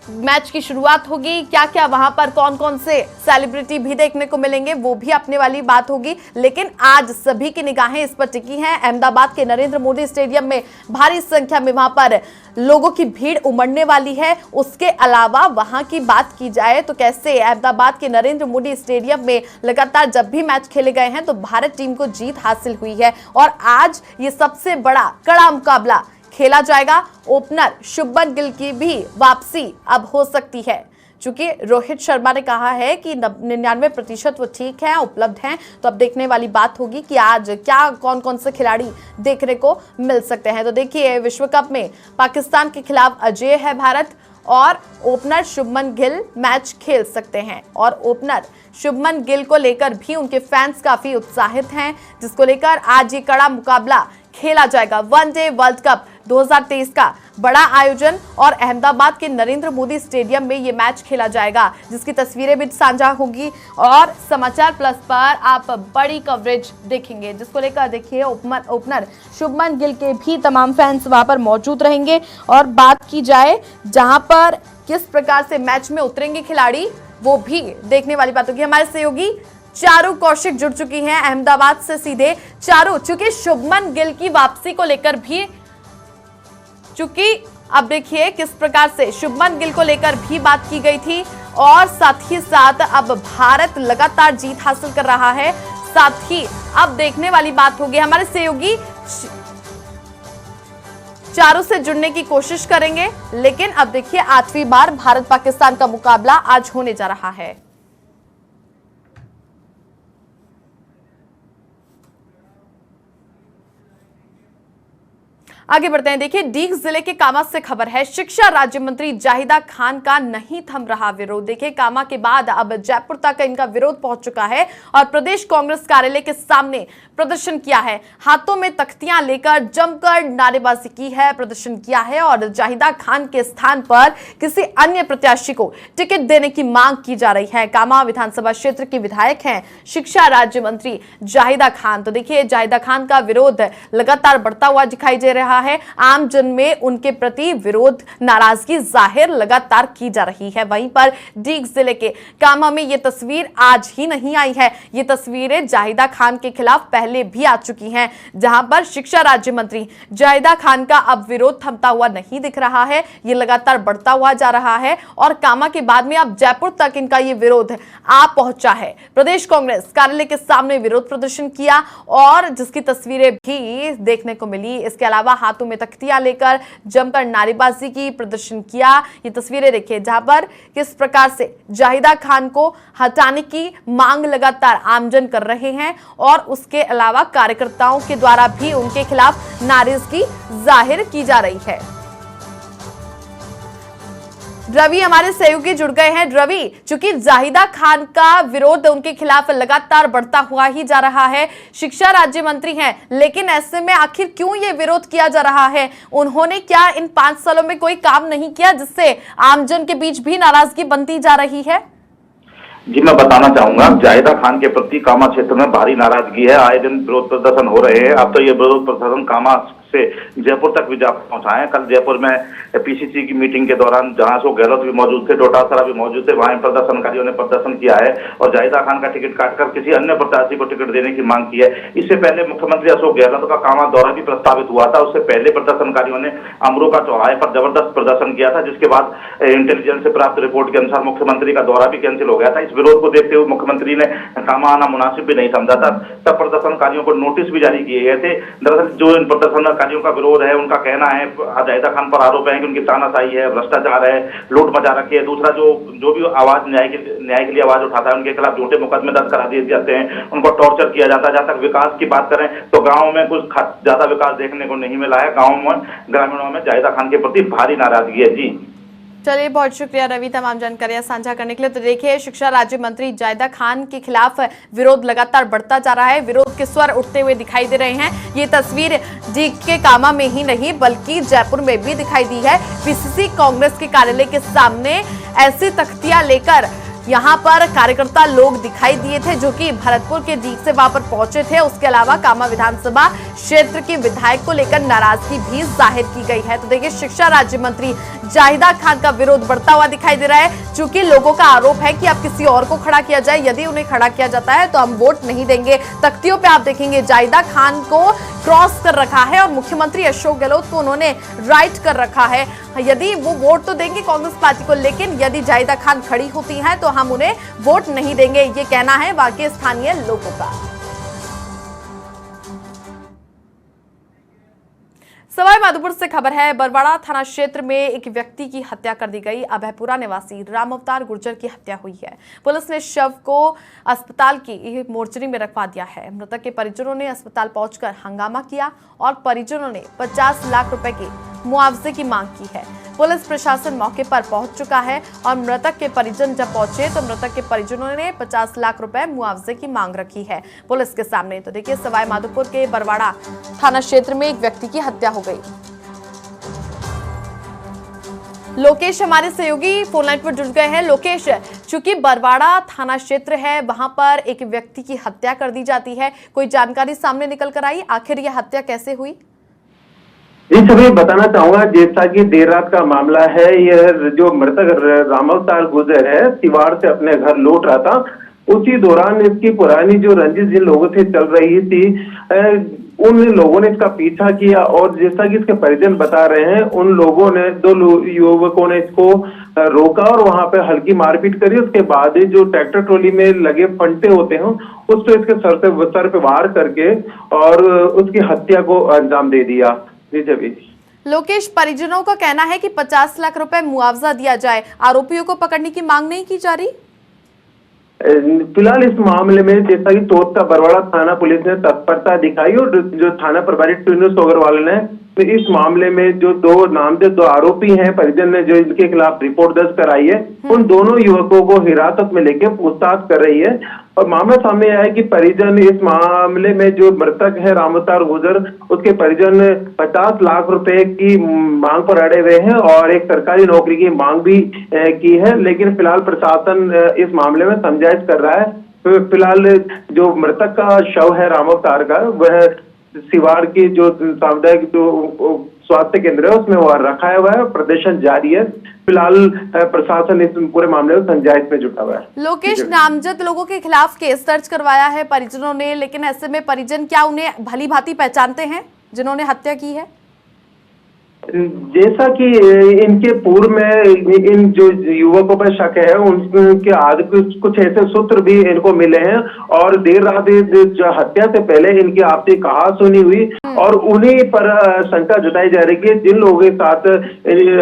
मैच की शुरुआत होगी, क्या क्या वहां पर कौन कौन से सेलिब्रिटी भी देखने को मिलेंगे, वो भी अपने वाली बात होगी। लेकिन आज सभी की निगाहें इस पर टिकी हैं। अहमदाबाद के नरेंद्र मोदी स्टेडियम में भारी संख्या में वहां पर लोगों की भीड़ उमड़ने वाली है। उसके अलावा वहां की बात की जाए तो कैसे अहमदाबाद के नरेंद्र मोदी स्टेडियम में लगातार जब भी मैच खेले गए हैं तो भारत टीम को जीत हासिल हुई है और आज ये सबसे बड़ा कड़ा मुकाबला खेला जाएगा। ओपनर शुभमन गिल की भी वापसी अब हो सकती है, चूंकि रोहित शर्मा ने कहा है कि 99% वो ठीक है, उपलब्ध हैं। तो अब देखने वाली बात होगी कि आज क्या कौन कौन से खिलाड़ी देखने को मिल सकते हैं। तो देखिए, विश्व कप में पाकिस्तान के खिलाफ अजेय है भारत और ओपनर शुभमन गिल मैच खेल सकते हैं और ओपनर शुभमन गिल को लेकर भी उनके फैंस काफी उत्साहित हैं, जिसको लेकर आज ये कड़ा मुकाबला खेला जाएगा। वनडे वर्ल्ड कप 2023 का बड़ा आयोजन और अहमदाबाद के नरेंद्र मोदी स्टेडियम में ये मैच खेला जाएगा, जिसकी तस्वीरें भी साझा होगी और समाचार प्लस पर आप बड़ी कवरेज देखेंगे, जिसको लेकर देखिए ओपनर शुभमन गिल के भी तमाम फैंस वहां पर मौजूद रहेंगे। और बात की जाए जहां पर किस प्रकार से मैच में उतरेंगे खिलाड़ी, वो भी देखने वाली बात होगी। हमारे सहयोगी चारू कौशिक जुड़ चुकी हैं अहमदाबाद से सीधे। चारू, चूंकि शुभमन गिल की वापसी को लेकर भी, चूंकि अब देखिए किस प्रकार से शुभमन गिल को लेकर भी बात की गई थी और साथ ही साथ अब भारत लगातार जीत हासिल कर रहा है, साथ ही अब देखने वाली बात होगी। हमारे सहयोगी चारू से जुड़ने की कोशिश करेंगे, लेकिन अब देखिए 8वीं बार भारत पाकिस्तान का मुकाबला आज होने जा रहा है। आगे बढ़ते हैं। देखिए, डीग जिले के कामा से खबर है। शिक्षा राज्य मंत्री जाहिदा खान का नहीं थम रहा विरोध। देखिए, कामा के बाद अब जयपुर तक इनका विरोध पहुंच चुका है और प्रदेश कांग्रेस कार्यालय के सामने प्रदर्शन किया है। हाथों में तख्तियां लेकर जमकर नारेबाजी की है, प्रदर्शन किया है और जाहिदा खान के स्थान पर किसी अन्य प्रत्याशी को टिकट देने की मांग की जा रही है। कामा विधानसभा क्षेत्र की विधायक हैं शिक्षा राज्य मंत्री जाहिदा खान। तो देखिए, जाहिदा खान का विरोध लगातार बढ़ता हुआ दिखाई दे रहा है। आम जन में उनके प्रति विरोध, नाराजगी जाहिर लगातार की जा रही है। वहीं पर डीग जिले के कामा में यह तस्वीर आज ही नहीं आई है। ये तस्वीरें जाहिदा खान के खिलाफ पहले भी आ चुकी हैं, जहां पर शिक्षा राज्य मंत्री जाहिदा खान का अब विरोध थमता हुआ नहीं दिख रहा है। ये लगातार बढ़ता हुआ जा रहा है और कामा के बाद में अब जयपुर तक इनका ये विरोध आ पहुंचा है। प्रदेश कांग्रेस कार्यालय के सामने विरोध प्रदर्शन किया और जिसकी तस्वीरें भी देखने को मिली। इसके अलावा हाथों में तख्तियां लेकर जमकर नारेबाजी की, प्रदर्शन किया। ये तस्वीरें देखिए जहां पर किस प्रकार से जाहिदा खान को हटाने की मांग लगातार आमजन कर रहे हैं और उसके अलावा कार्यकर्ताओं के द्वारा भी उनके खिलाफ नाराजगी जाहिर की जा रही है। रवि हमारे सहयोगी जुड़ गए हैं। रवि, चूंकि जाहिदा खान का विरोध उनके खिलाफ लगातार बढ़ता हुआ ही जा रहा है, शिक्षा राज्य मंत्री हैं, लेकिन ऐसे में आखिर क्यों ये विरोध किया जा रहा है? उन्होंने क्या इन 5 सालों में कोई काम नहीं किया जिससे आमजन के बीच भी नाराजगी बनती जा रही है? जी, मैं बताना चाहूंगा, जाहिदा खान के प्रति कामा क्षेत्र में भारी नाराजगी है। आए दिन विरोध प्रदर्शन हो रहे हैं। अब तो ये विरोध प्रदर्शन कामा से जयपुर तक भी जा पहुंचा है। कल जयपुर में पीसीसी की मीटिंग के दौरान जहां अशोक गहलोत भी मौजूद थे, डोटासरा भी मौजूद थे, वहां प्रदर्शनकारियों ने प्रदर्शन किया है और जाहिदा खान का टिकट काटकर किसी अन्य प्रत्याशी को टिकट देने की मांग की है। इससे पहले मुख्यमंत्री अशोक गहलोत का कामा दौरा भी प्रस्तावित हुआ था। उससे पहले प्रदर्शनकारियों ने अमरों का चौराहे पर जबरदस्त प्रदर्शन किया था, जिसके बाद इंटेलिजेंस से प्राप्त रिपोर्ट के अनुसार मुख्यमंत्री का दौरा भी कैंसिल हो गया था। इस विरोध को देखते हुए मुख्यमंत्री ने कामा आना मुनासिब भी नहीं समझा था। तब प्रदर्शनकारियों को नोटिस भी जारी किए गए थे। दरअसल जो इन प्रदर्शनकारियों का विरोध है, उनका कहना है, जाहिदा खान पर आरोप है कि उनकी तानाशाही है, भ्रष्टाचार है, लूट मचा रखी है। दूसरा, जो भी आवाज न्याय के लिए आवाज उठाता है, उनके खिलाफ झूठे मुकदमे दर्ज करा दिए जाते हैं, उनको टॉर्चर किया जाता है। जहां तक विकास की बात करें तो गाँव में कुछ ज्यादा विकास देखने को नहीं मिला है। गाँव में, ग्रामीणों में जाहिदा खान के प्रति भारी नाराजगी है। जी चलिए, बहुत शुक्रिया रवि तमाम जानकारियां साझा करने के लिए। तो देखिए, शिक्षा राज्य मंत्री जाहिदा खान के खिलाफ विरोध लगातार बढ़ता जा रहा है, विरोध के स्वर उठते हुए दिखाई दे रहे हैं। ये तस्वीर डीग के कामा में ही नहीं बल्कि जयपुर में भी दिखाई दी है। पीसीसी कांग्रेस के कार्यालय के सामने ऐसी तख्तियां लेकर यहाँ पर कार्यकर्ता लोग दिखाई दिए थे जो कि भरतपुर के डीग से वहां पर पहुंचे थे। उसके अलावा कामा विधानसभा क्षेत्र के विधायक को लेकर नाराजगी भी जाहिर की गई है। तो देखिए, शिक्षा राज्य मंत्री जाहिदा खान का विरोध बढ़ता हुआ दिखाई दे रहा है। चूंकि लोगों का आरोप है कि अब किसी और को खड़ा किया जाए, यदि उन्हें खड़ा किया जाता है तो हम वोट नहीं देंगे। तख्तियों पे आप देखेंगे जाहिदा खान को क्रॉस कर रखा है और मुख्यमंत्री अशोक गहलोत को उन्होंने राइट कर रखा है। यदि वो वोट तो देंगे कांग्रेस पार्टी को, लेकिन यदि जाहिदा खान खड़ी होती हैं तो हम उन्हें वोट नहीं देंगे, ये कहना है बाकी स्थानीय लोगों का। सवाई माधोपुर से खबर है। बरवाड़ा थाना क्षेत्र में एक व्यक्ति की हत्या कर दी गई। अभयपुरा निवासी राम अवतार गुर्जर की हत्या हुई है। पुलिस ने शव को अस्पताल की मोर्चरी में रखवा दिया है। मृतक के परिजनों ने अस्पताल पहुंचकर हंगामा किया और परिजनों ने 50 लाख रुपए के मुआवजे की मांग की है। पुलिस प्रशासन मौके पर पहुंच चुका है और मृतक के परिजन जब पहुंचे तो मृतक के परिजनों ने 50 लाख रुपए मुआवजे की मांग रखी है पुलिस के सामने। तो देखिए, सवाई माधोपुर के बरवाड़ा थाना क्षेत्र में एक व्यक्ति की हत्या हो गई। लोकेश हमारे सहयोगी फोन लाइन पर जुड़ गए हैं। लोकेश, चूंकि बरवाड़ा थाना क्षेत्र है, वहां पर एक व्यक्ति की हत्या कर दी जाती है, कोई जानकारी सामने निकल कर आई? आखिर यह हत्या कैसे हुई? जी सभी बताना चाहूंगा, जैसा कि देर रात का मामला है, यह जो मृतक राम अवतार गुर्जर है, तिवाड़ से अपने घर लौट रहा था। उसी दौरान इसकी पुरानी जो रंजिश जिन लोगों से चल रही थी, उन लोगों ने इसका पीछा किया और जैसा कि इसके परिजन बता रहे हैं, उन लोगों ने 2 युवकों ने इसको रोका और वहां पे हल्की मारपीट करी। उसके बाद जो ट्रैक्टर ट्रॉली में लगे फंटे होते हैं उस पर इसके सर पे वार करके और उसकी हत्या को अंजाम दे दिया। लोकेश, परिजनों का कहना है कि 50 लाख रुपए मुआवजा दिया जाए, आरोपियों को पकड़ने की मांग नहीं की जा रही। फिलहाल इस मामले में जैसा कि तोता बरवाड़ा थाना पुलिस ने तत्परता दिखाई और जो थाना प्रभारी टीनू सोगरवाल ने तो इस मामले में जो दो आरोपी हैं, परिजन ने जो इनके खिलाफ रिपोर्ट दर्ज कराई है, उन दोनों युवकों को हिरासत में लेके पूछताछ कर रही है। और मामला सामने आया है कि परिजन इस मामले में जो मृतक है रामअवतार गुर्जर, उसके परिजन 50 लाख रुपए की मांग पर अड़े हुए हैं और एक सरकारी नौकरी की मांग भी की है। लेकिन फिलहाल प्रशासन इस मामले में समझाइश कर रहा है। फिलहाल जो मृतक का शव है रामअवतार का, वह सिवाड़ की जो सामुदायिक जो स्वास्थ्य केंद्र है उसमें वह रखा हुआ है। प्रदर्शन जारी है। फिलहाल प्रशासन इस पूरे मामले में संज्ञान में जुटा हुआ है। लोकेश, नामजद लोगों के खिलाफ केस दर्ज करवाया है परिजनों ने, लेकिन ऐसे में परिजन क्या उन्हें भली भांति पहचानते हैं जिन्होंने हत्या की है? जैसा कि इनके पूर्व में इन जो युवकों पर शक है, उनके आगे कुछ ऐसे सूत्र भी इनको मिले हैं और देर रात जो हत्या से पहले इनकी आपसी कहासुनी हुई और उन्हीं पर शंका जताई जा रही है। जिन लोगों के साथ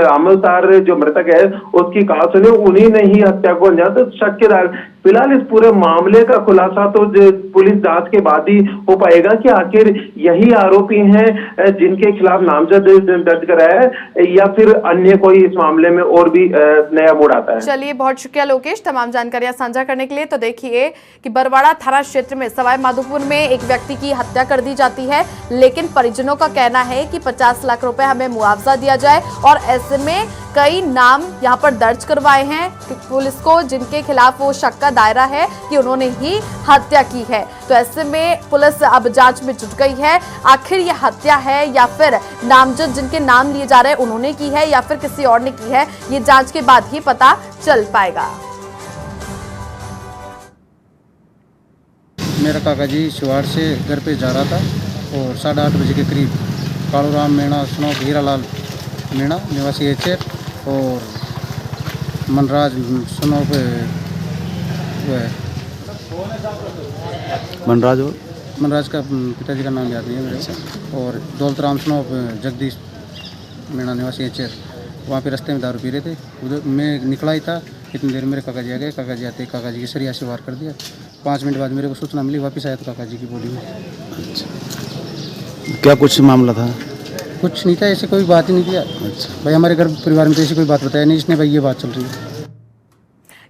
रामअवतार जो मृतक है उसकी कहासुनी, उन्हीं ने ही हत्या को अंजाम दिया। तो शक के फिलहाल इस पूरे मामले का खुलासा तो पुलिस जांच के बाद ही हो पाएगा कि आखिर यही आरोपी हैं जिनके खिलाफ नामजद दर्ज कराया है या फिर अन्य कोई इस मामले में और भी नया मोड़ आता है। चलिए, बहुत शुक्रिया लोकेश तमाम जानकारियां साझा करने के लिए। तो देखिए कि बरवाड़ा थाना क्षेत्र में सवाई माधोपुर में एक व्यक्ति की हत्या कर दी जाती है, लेकिन परिजनों का कहना है कि 50 लाख रुपए हमें मुआवजा दिया जाए और ऐसे में कई नाम यहां पर दर्ज करवाए हैं पुलिस को जिनके खिलाफ वो शक का दायरा है कि उन्होंने ही हत्या की है। तो ऐसे में पुलिस अब जांच में जुट गई है। आखिर ये हत्या है या फिर नामजद जिनके नाम लिए जा रहे हैं उन्होंने की है या फिर किसी और ने की है, ये जांच के बाद ही पता चल पाएगा। मेरा काका जी शिवाड़ से घर पे जा रहा था और 8:30 बजे के करीब कालूराम मीणा स्नोक हीरालाल मीणा निवासी एचेर और मनराज स्नोक मनराज का पिताजी का नाम याद नहीं है मेरे से, और दौलतराम स्नोक जगदीश मीणा निवासी एचेर, वहाँ पे रास्ते में दारू पी रहे थे। उधर मैं निकला ही था, इतनी देर मेरे काका जी आ गए। काका जी आते काका जी की सरिया से वार कर दिया। 5 मिनट बाद मेरे को सूचना मिली, वापस आया तो काका जी की बॉडी में। अच्छा, क्या कुछ मामला था? कुछ नहीं था, ऐसे कोई बात ही नहीं किया। अच्छा भाई, हमारे घर परिवार में तो ऐसी कोई बात बताया नहीं, इसने भाई ये बात चल रही है।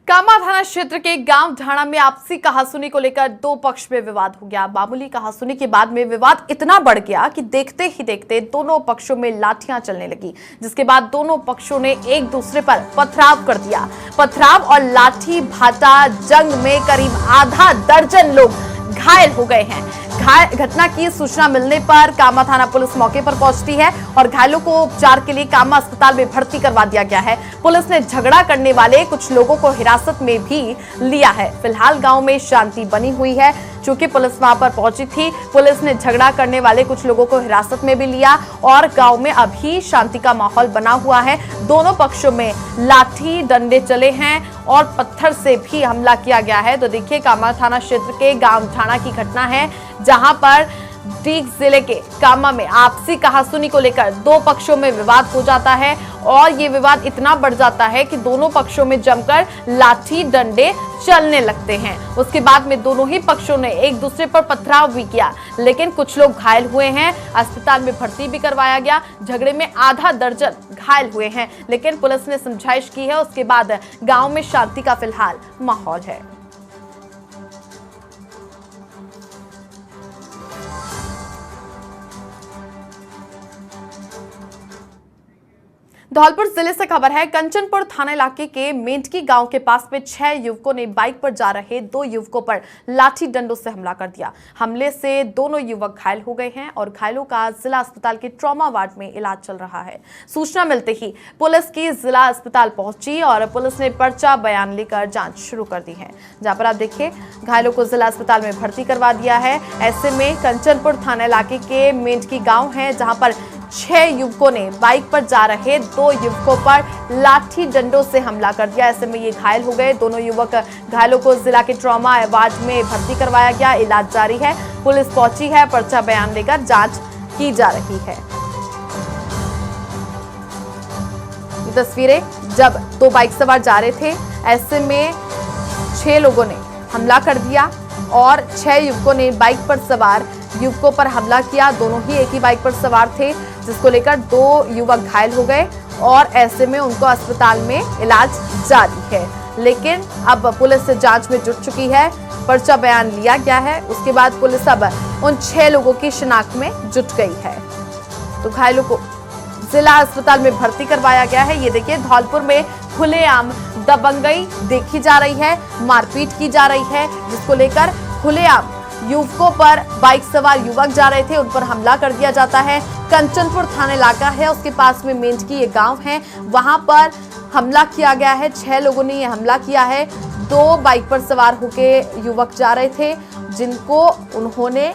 कामा थाना क्षेत्र के गांव ढाणा में आपसी कहासुनी को लेकर दो पक्ष में विवाद हो गया। मामूली कहासुनी के बाद में विवाद इतना बढ़ गया कि देखते ही देखते दोनों पक्षों में लाठियां चलने लगी, जिसके बाद दोनों पक्षों ने एक दूसरे पर पथराव कर दिया। पथराव और लाठी भाटा जंग में करीब आधा दर्जन लोग घायल हो गए हैं। घटना की सूचना मिलने पर कामा थाना पुलिस मौके पर पहुंचती है और घायलों को उपचार के लिए कामा अस्पताल में भर्ती करवा दिया गया है। पुलिस ने झगड़ा करने वाले कुछ लोगों को हिरासत में भी लिया है। फिलहाल गांव में शांति बनी हुई है। चूंकि पुलिस वहां पर पहुंची थी, पुलिस ने झगड़ा करने वाले कुछ लोगों को हिरासत में भी लिया और गांव में अभी शांति का माहौल बना हुआ है। दोनों पक्षों में लाठी डंडे चले हैं और पत्थर से भी हमला किया गया है। तो देखिए, कामा थाना क्षेत्र के गांव ढाणा की घटना है, जहां पर डीग जिले के कामा में आपसी कहासुनी को लेकर दो पक्षों में विवाद हो जाता है और ये विवाद इतना बढ़ जाता है कि दोनों पक्षों में जमकर लाठी डंडे चलने लगते हैं। उसके बाद में दोनों ही पक्षों ने एक दूसरे पर पथराव भी किया, लेकिन कुछ लोग घायल हुए हैं। अस्पताल में भर्ती भी करवाया गया। झगड़े में आधा दर्जन घायल हुए हैं, लेकिन पुलिस ने समझाइश की है। उसके बाद गांव में शांति का फिलहाल माहौल है। धौलपुर जिले से खबर है। कंचनपुर थाना इलाके के मेंढकी गांव के पास में 6 युवकों ने बाइक पर जा रहे 2 युवकों पर लाठी डंडों से हमला कर दिया। हमले से दोनों युवक घायल हो गए हैं और घायलों का जिला अस्पताल के ट्रॉमा वार्ड में इलाज चल रहा है। सूचना मिलते ही पुलिस की जिला अस्पताल पहुंची और पुलिस ने पर्चा बयान लेकर जांच शुरू कर दी है। जहां पर आप देखिए, घायलों को जिला अस्पताल में भर्ती करवा दिया है। ऐसे में कंचनपुर थाना इलाके के मेंढकी गाँव है, जहाँ पर 6 युवकों ने बाइक पर जा रहे 2 युवकों पर लाठी डंडों से हमला कर दिया। ऐसे में ये घायल हो गए। दोनों युवक घायलों को जिला के ट्रॉमा वार्ड में भर्ती करवाया गया। इलाज जारी है। पुलिस पहुंची है, पर्चा बयान लेकर जांच की जा रही है। ये तस्वीरें जब 2 बाइक सवार जा रहे थे, ऐसे में 6 लोगों ने हमला कर दिया और 6 युवकों ने बाइक पर सवार युवकों पर हमला किया। दोनों ही एक ही बाइक पर सवार थे जिसको लेकर 2 युवक घायल हो गए और ऐसे में उनको अस्पताल में इलाज जारी है। लेकिन अब पुलिस जांच में जुट चुकी है, पर्चा बयान लिया गया है। उसके बाद पुलिस अब उन 6 लोगों की शिनाख्त में जुट गई है। तो घायलों को जिला अस्पताल में भर्ती करवाया गया है। ये देखिए, धौलपुर में खुलेआम दबंगई देखी जा रही है, मारपीट की जा रही है, जिसको लेकर खुलेआम युवकों पर बाइक सवार युवक जा रहे थे, उन पर हमला कर दिया जाता है। कंचनपुर थाना इलाका है, उसके पास में मेंढकी ये गांव है, वहां पर हमला किया गया है। 6 लोगों ने ये हमला किया है। 2 बाइक पर सवार होके युवक जा रहे थे, जिनको उन्होंने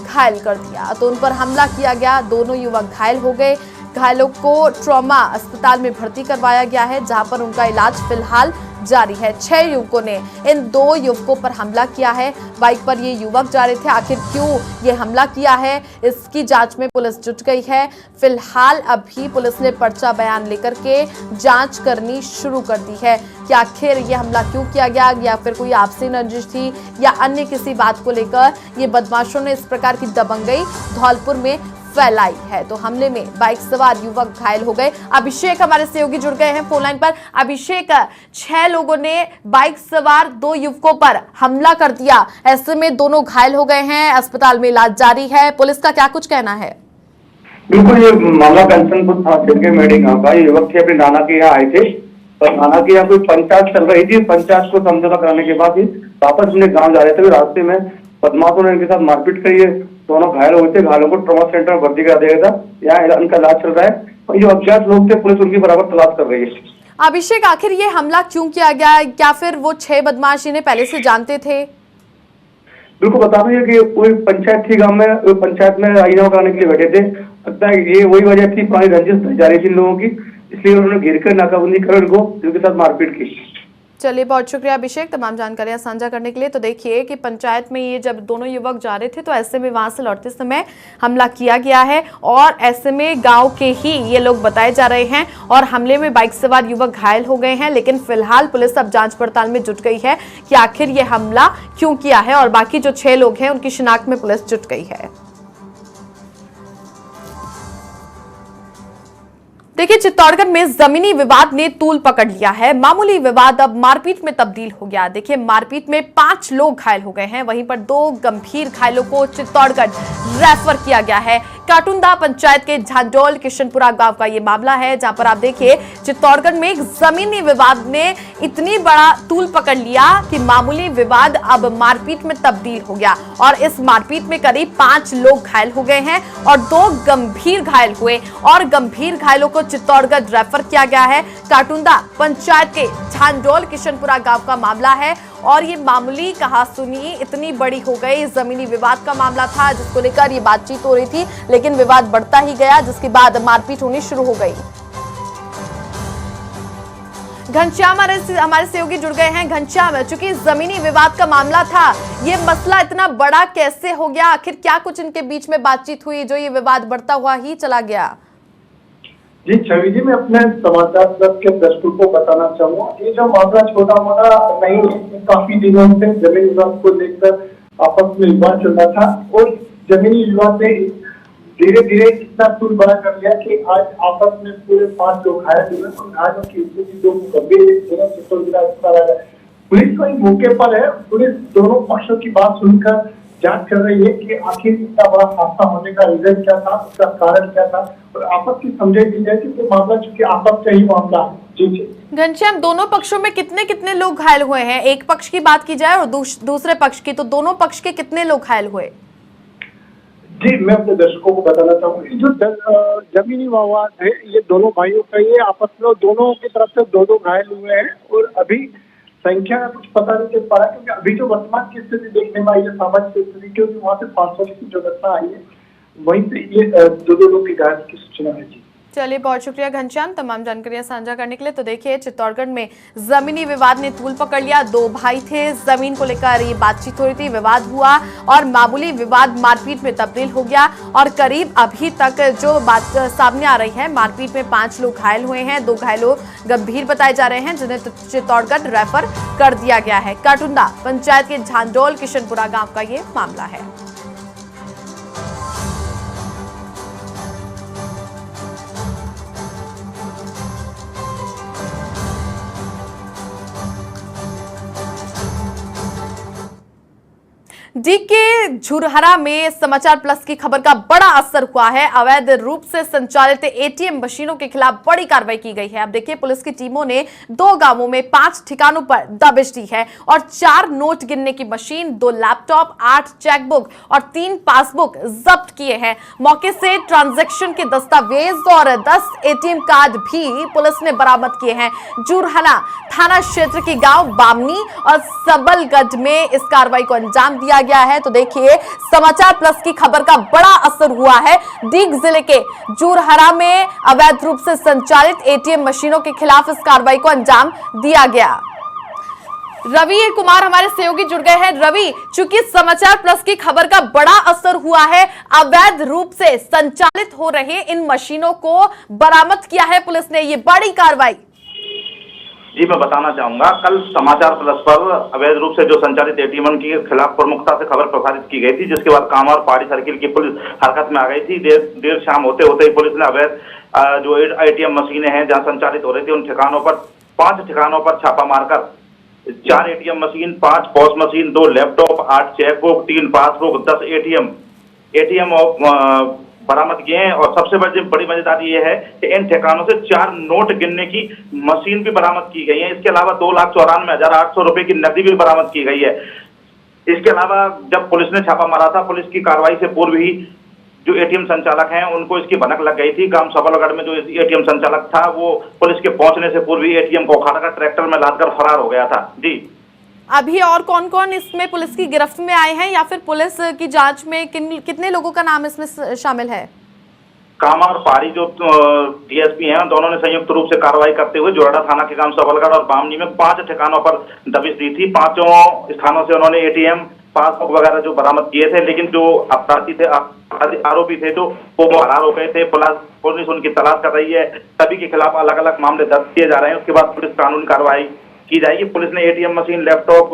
घायल कर दिया, तो उन पर हमला किया गया। दोनों युवक घायल हो गए। घायलों को ट्रॉमा अस्पताल में भर्ती करवाया गया है, जहां पर उनका इलाज फिलहाल जारी है। 6 युवकों ने इन 2 युवकों पर हमला किया है। बाइक पर ये युवक जा रहे थे, आखिर क्यों ये हमला किया है, इसकी जांच में पुलिस जुट गई है। फिलहाल अभी पुलिस ने पर्चा बयान लेकर के जांच करनी शुरू कर दी है कि आखिर ये हमला क्यों किया गया, या फिर कोई आपसी रंजिश थी या अन्य किसी बात को लेकर ये बदमाशों ने इस प्रकार की दबंगई धौलपुर में फैलाई है। तो हमले में बाइक सवार युवक घायल हो गए। अभिषेक हमारे सहयोगी जुड़ गए हैं फोन लाइन पर। अभिषेक, 6 लोगों ने बाइक सवार 2 युवकों पर हमला कर दिया, ऐसे में दोनों घायल हो गए हैं, अस्पताल में इलाज जारी है, पुलिस का क्या कुछ कहना है? बिल्कुल, ये मामला कंचनपुर थाना क्षेत्र के मेडी गांव का। युवक थे, अपने नाना के यहाँ आए थे और नाना के यहाँ कोई पंचायत चल रही थी। पंचायत को समझौता कराने के बाद ही वापस अपने गाँव जा रहे थे। रास्ते में बदमाशों ने इनके साथ मारपीट करी है। दोनों घायल हुए थे। घायलों को ट्रॉमा सेंटर में भर्ती करा दिया था। यहाँ उनका इलाज चल रहा है और जो अज्ञात लोग थे, पुलिस उनकी बराबर तलाश कर रही है। अभिषेक, आखिर ये हमला क्यों किया गया, क्या फिर वो 6 बदमाश इन्हें पहले से जानते थे? बिल्कुल, बता दें कि कोई पंचायत थी गांव में, पंचायत में राजीनामा कराने के लिए बैठे थे। लगता है ये वही वजह थी, पुरानी रंजिश जा रही थी इन लोगों की, इसलिए उन्होंने घेर कर नाकाबंदी कर उनको उनके साथ मारपीट की। चलिए, बहुत शुक्रिया अभिषेक तमाम जानकारियां साझा करने के लिए। तो देखिए कि पंचायत में ये जब दोनों युवक जा रहे थे, तो ऐसे में वहां से लौटते समय हमला किया गया है और ऐसे में गांव के ही ये लोग बताए जा रहे हैं और हमले में बाइक सवार युवक घायल हो गए हैं। लेकिन फिलहाल पुलिस अब जांच पड़ताल में जुट गई है कि आखिर ये हमला क्यों किया है और बाकी जो 6 लोग हैं उनकी शिनाख्त में पुलिस जुट गई है। देखिए, चित्तौड़गढ़ में जमीनी विवाद ने तूल पकड़ लिया है। मामूली विवाद अब मारपीट में तब्दील हो गया। देखिए, मारपीट में 5 लोग घायल हो गए हैं, वहीं पर 2 गंभीर घायलों को चित्तौड़गढ़ रेफर किया गया है। काटुंदा पंचायत के झांडोल किशनपुरा गांव का ये मामला है, जहां पर आप देखिए चित्तौड़गढ़ में एक जमीनी विवाद ने इतनी बड़ा तूल पकड़ लिया कि मामूली विवाद अब मारपीट में तब्दील हो गया और इस मारपीट में करीब 5 लोग घायल हो गए हैं और 2 गंभीर घायल हुए और गंभीर घायलों को चित्तौड़गढ़ रेफर किया गया है। काटुंदा पंचायत के झांडोल किशनपुरा गांव का मामला है और ये मामूली कहासुनी इतनी बड़ी हो गई। जमीनी विवाद का मामला था, जिसको लेकर ये बातचीत हो रही थी, लेकिन विवाद बढ़ता ही गया, जिसके बाद मारपीट होनी शुरू हो गई। घनश्याम हमारे सहयोगी जुड़ गए हैं। घनश्याम, चूंकि जमीनी विवाद का मामला था, ये मसला इतना बड़ा कैसे हो गया, आखिर क्या कुछ इनके बीच में बातचीत हुई जो ये विवाद बढ़ता हुआ ही चला गया? जी छवि जी, मैं अपने समाचार पत्र के दर्शकों को बताना चाहूंगा, ये जो मामला छोटा मोटा नहीं है, काफी दिनों से जमीन विवाद को लेकर आपस में विवाद चल रहा था और जमीनी विवाद ने धीरे धीरे इतना तूल बड़ा कर लिया कि आज आपस में पूरे 5 लोग घायल हुए और घायलों की स्थिति 2 गंभीर। पुलिस कोई मौके पर है, पुलिस दोनों पक्षों की बात सुनकर जांच कर रही है कि आखिर इतना बड़ा हादसा होने का रीजन क्या था, उसका कारण क्या था और आपस की समझाई दी जाए कि मामला चूंकि आपस का ही मामला है। जी घनश्याम, दोनों पक्षों में कितने लोग घायल हुए हैं? एक पक्ष की बात की जाए और दूसरे पक्ष की, तो दोनों पक्ष के कितने लोग घायल हुए? जी, मैं अपने दर्शकों को बताना चाहूंगा, जो जमीनी विवाद है ये दोनों भाइयों का, ये आपस में दोनों की तरफ से 2 घायल हुए हैं और अभी संख्या का कुछ पता नहीं चल पा रहा, क्योंकि अभी जो वर्तमान की स्थिति देखने में आई है, सामाजिक स्थिति, क्योंकि वहाँ से 500 की जो घटना आई है, वहीं से ये 2 लोग की घायल की सूचना है। जी चलिए, बहुत शुक्रिया घनश्याम तमाम जानकारियां साझा करने के लिए। तो देखिए, चित्तौड़गढ़ में जमीनी विवाद ने तूल पकड़ लिया। 2 भाई थे, जमीन को लेकर ये बातचीत हो रही थी, विवाद हुआ और मामूली विवाद मारपीट में तब्दील हो गया और करीब अभी तक जो बात सामने आ रही है, मारपीट में 5 लोग घायल हुए हैं, 2 घायलों गंभीर बताए जा रहे हैं, जिन्हें चित्तौड़गढ़ रेफर कर दिया गया है। काटुंदा पंचायत के झांडोल किशनपुरा गाँव का ये मामला है। डीके झुरहरा में समाचार प्लस की खबर का बड़ा असर हुआ है। अवैध रूप से संचालित एटीएम मशीनों के खिलाफ बड़ी कार्रवाई की गई है। अब देखिए, पुलिस की टीमों ने 2 गांवों में 5 ठिकानों पर दबिश दी है और 4 नोट गिनने की मशीन, 2 लैपटॉप, 8 चेकबुक और 3 पासबुक जब्त किए हैं। मौके से ट्रांजैक्शन के दस्तावेज और 10 एटीएम कार्ड भी पुलिस ने बरामद किए हैं। झुरहरा थाना क्षेत्र के गांव बामनी और सबलगढ़ में इस कार्रवाई को अंजाम दिया गया है। तो देखिए, समाचार प्लस की खबर का बड़ा असर हुआ है। दीग जिले के झुरहरा में अवैध रूप से संचालित एटीएम मशीनों के खिलाफ इस कार्रवाई को अंजाम दिया गया। रवि कुमार हमारे सहयोगी जुड़ गए हैं। रवि, चूंकि समाचार प्लस की खबर का बड़ा असर हुआ है, अवैध रूप से संचालित हो रहे इन मशीनों को बरामद किया है पुलिस ने, ये बड़ी कार्रवाई। जी, मैं बताना चाहूंगा, कल समाचार प्लस पर अवैध रूप से जो संचालित एटीएम के खिलाफ प्रमुखता से खबर प्रसारित की गई थी, जिसके बाद कामा और पहाड़ी सर्किल की पुलिस हरकत में आ गई थी। देर शाम होते होते ही पुलिस ने अवैध जो एटीएम मशीनें हैं जहां संचालित हो रही थी, उन ठिकानों पर 5 ठिकानों पर छापा मारकर 4 ATM machine, 5 POS machine, 2 laptop, 8 chequebook, 3 passbook, 10 ATM बरामद किए हैं। और सबसे बड़ी मजेदारी ये है कि इन ठिकानों से 4 नोट गिनने की मशीन भी बरामद की गई है। इसके अलावा 2,94,800 रुपए की नकदी भी बरामद की गई है। इसके अलावा जब पुलिस ने छापा मारा था, पुलिस की कार्रवाई से पूर्व ही जो एटीएम संचालक हैं उनको इसकी भनक लग गई थी। गांव सबलगढ़ में जो एटीएम संचालक था, वो पुलिस के पहुंचने से पूर्व ही एटीएम को उखाड़कर ट्रैक्टर में लादकर फरार हो गया था। जी, अभी और कौन कौन इसमें पुलिस की गिरफ्त में आए हैं या फिर पुलिस की जांच में कितने लोगों का नाम इसमें शामिल है? कामा और पहाड़ी जो डीएसपी हैं, दोनों ने संयुक्त रूप से कार्रवाई करते हुए जोड़ा थाना के गांव सबलगढ़ और बामनी में 5 ठिकानों पर दबिश दी थी। 5 स्थानों से उन्होंने एटीएम, पासबुक वगैरह जो बरामद किए थे, लेकिन जो अपराधी थे, आरोपी थे, जो वो फरार हो गए थे। पुलिस उनकी तलाश कर रही है। सभी के खिलाफ अलग अलग मामले दर्ज किए जा रहे हैं। उसके बाद पुलिस कानूनी कार्रवाई की जाएगी। पुलिस ने ATM machine, laptop,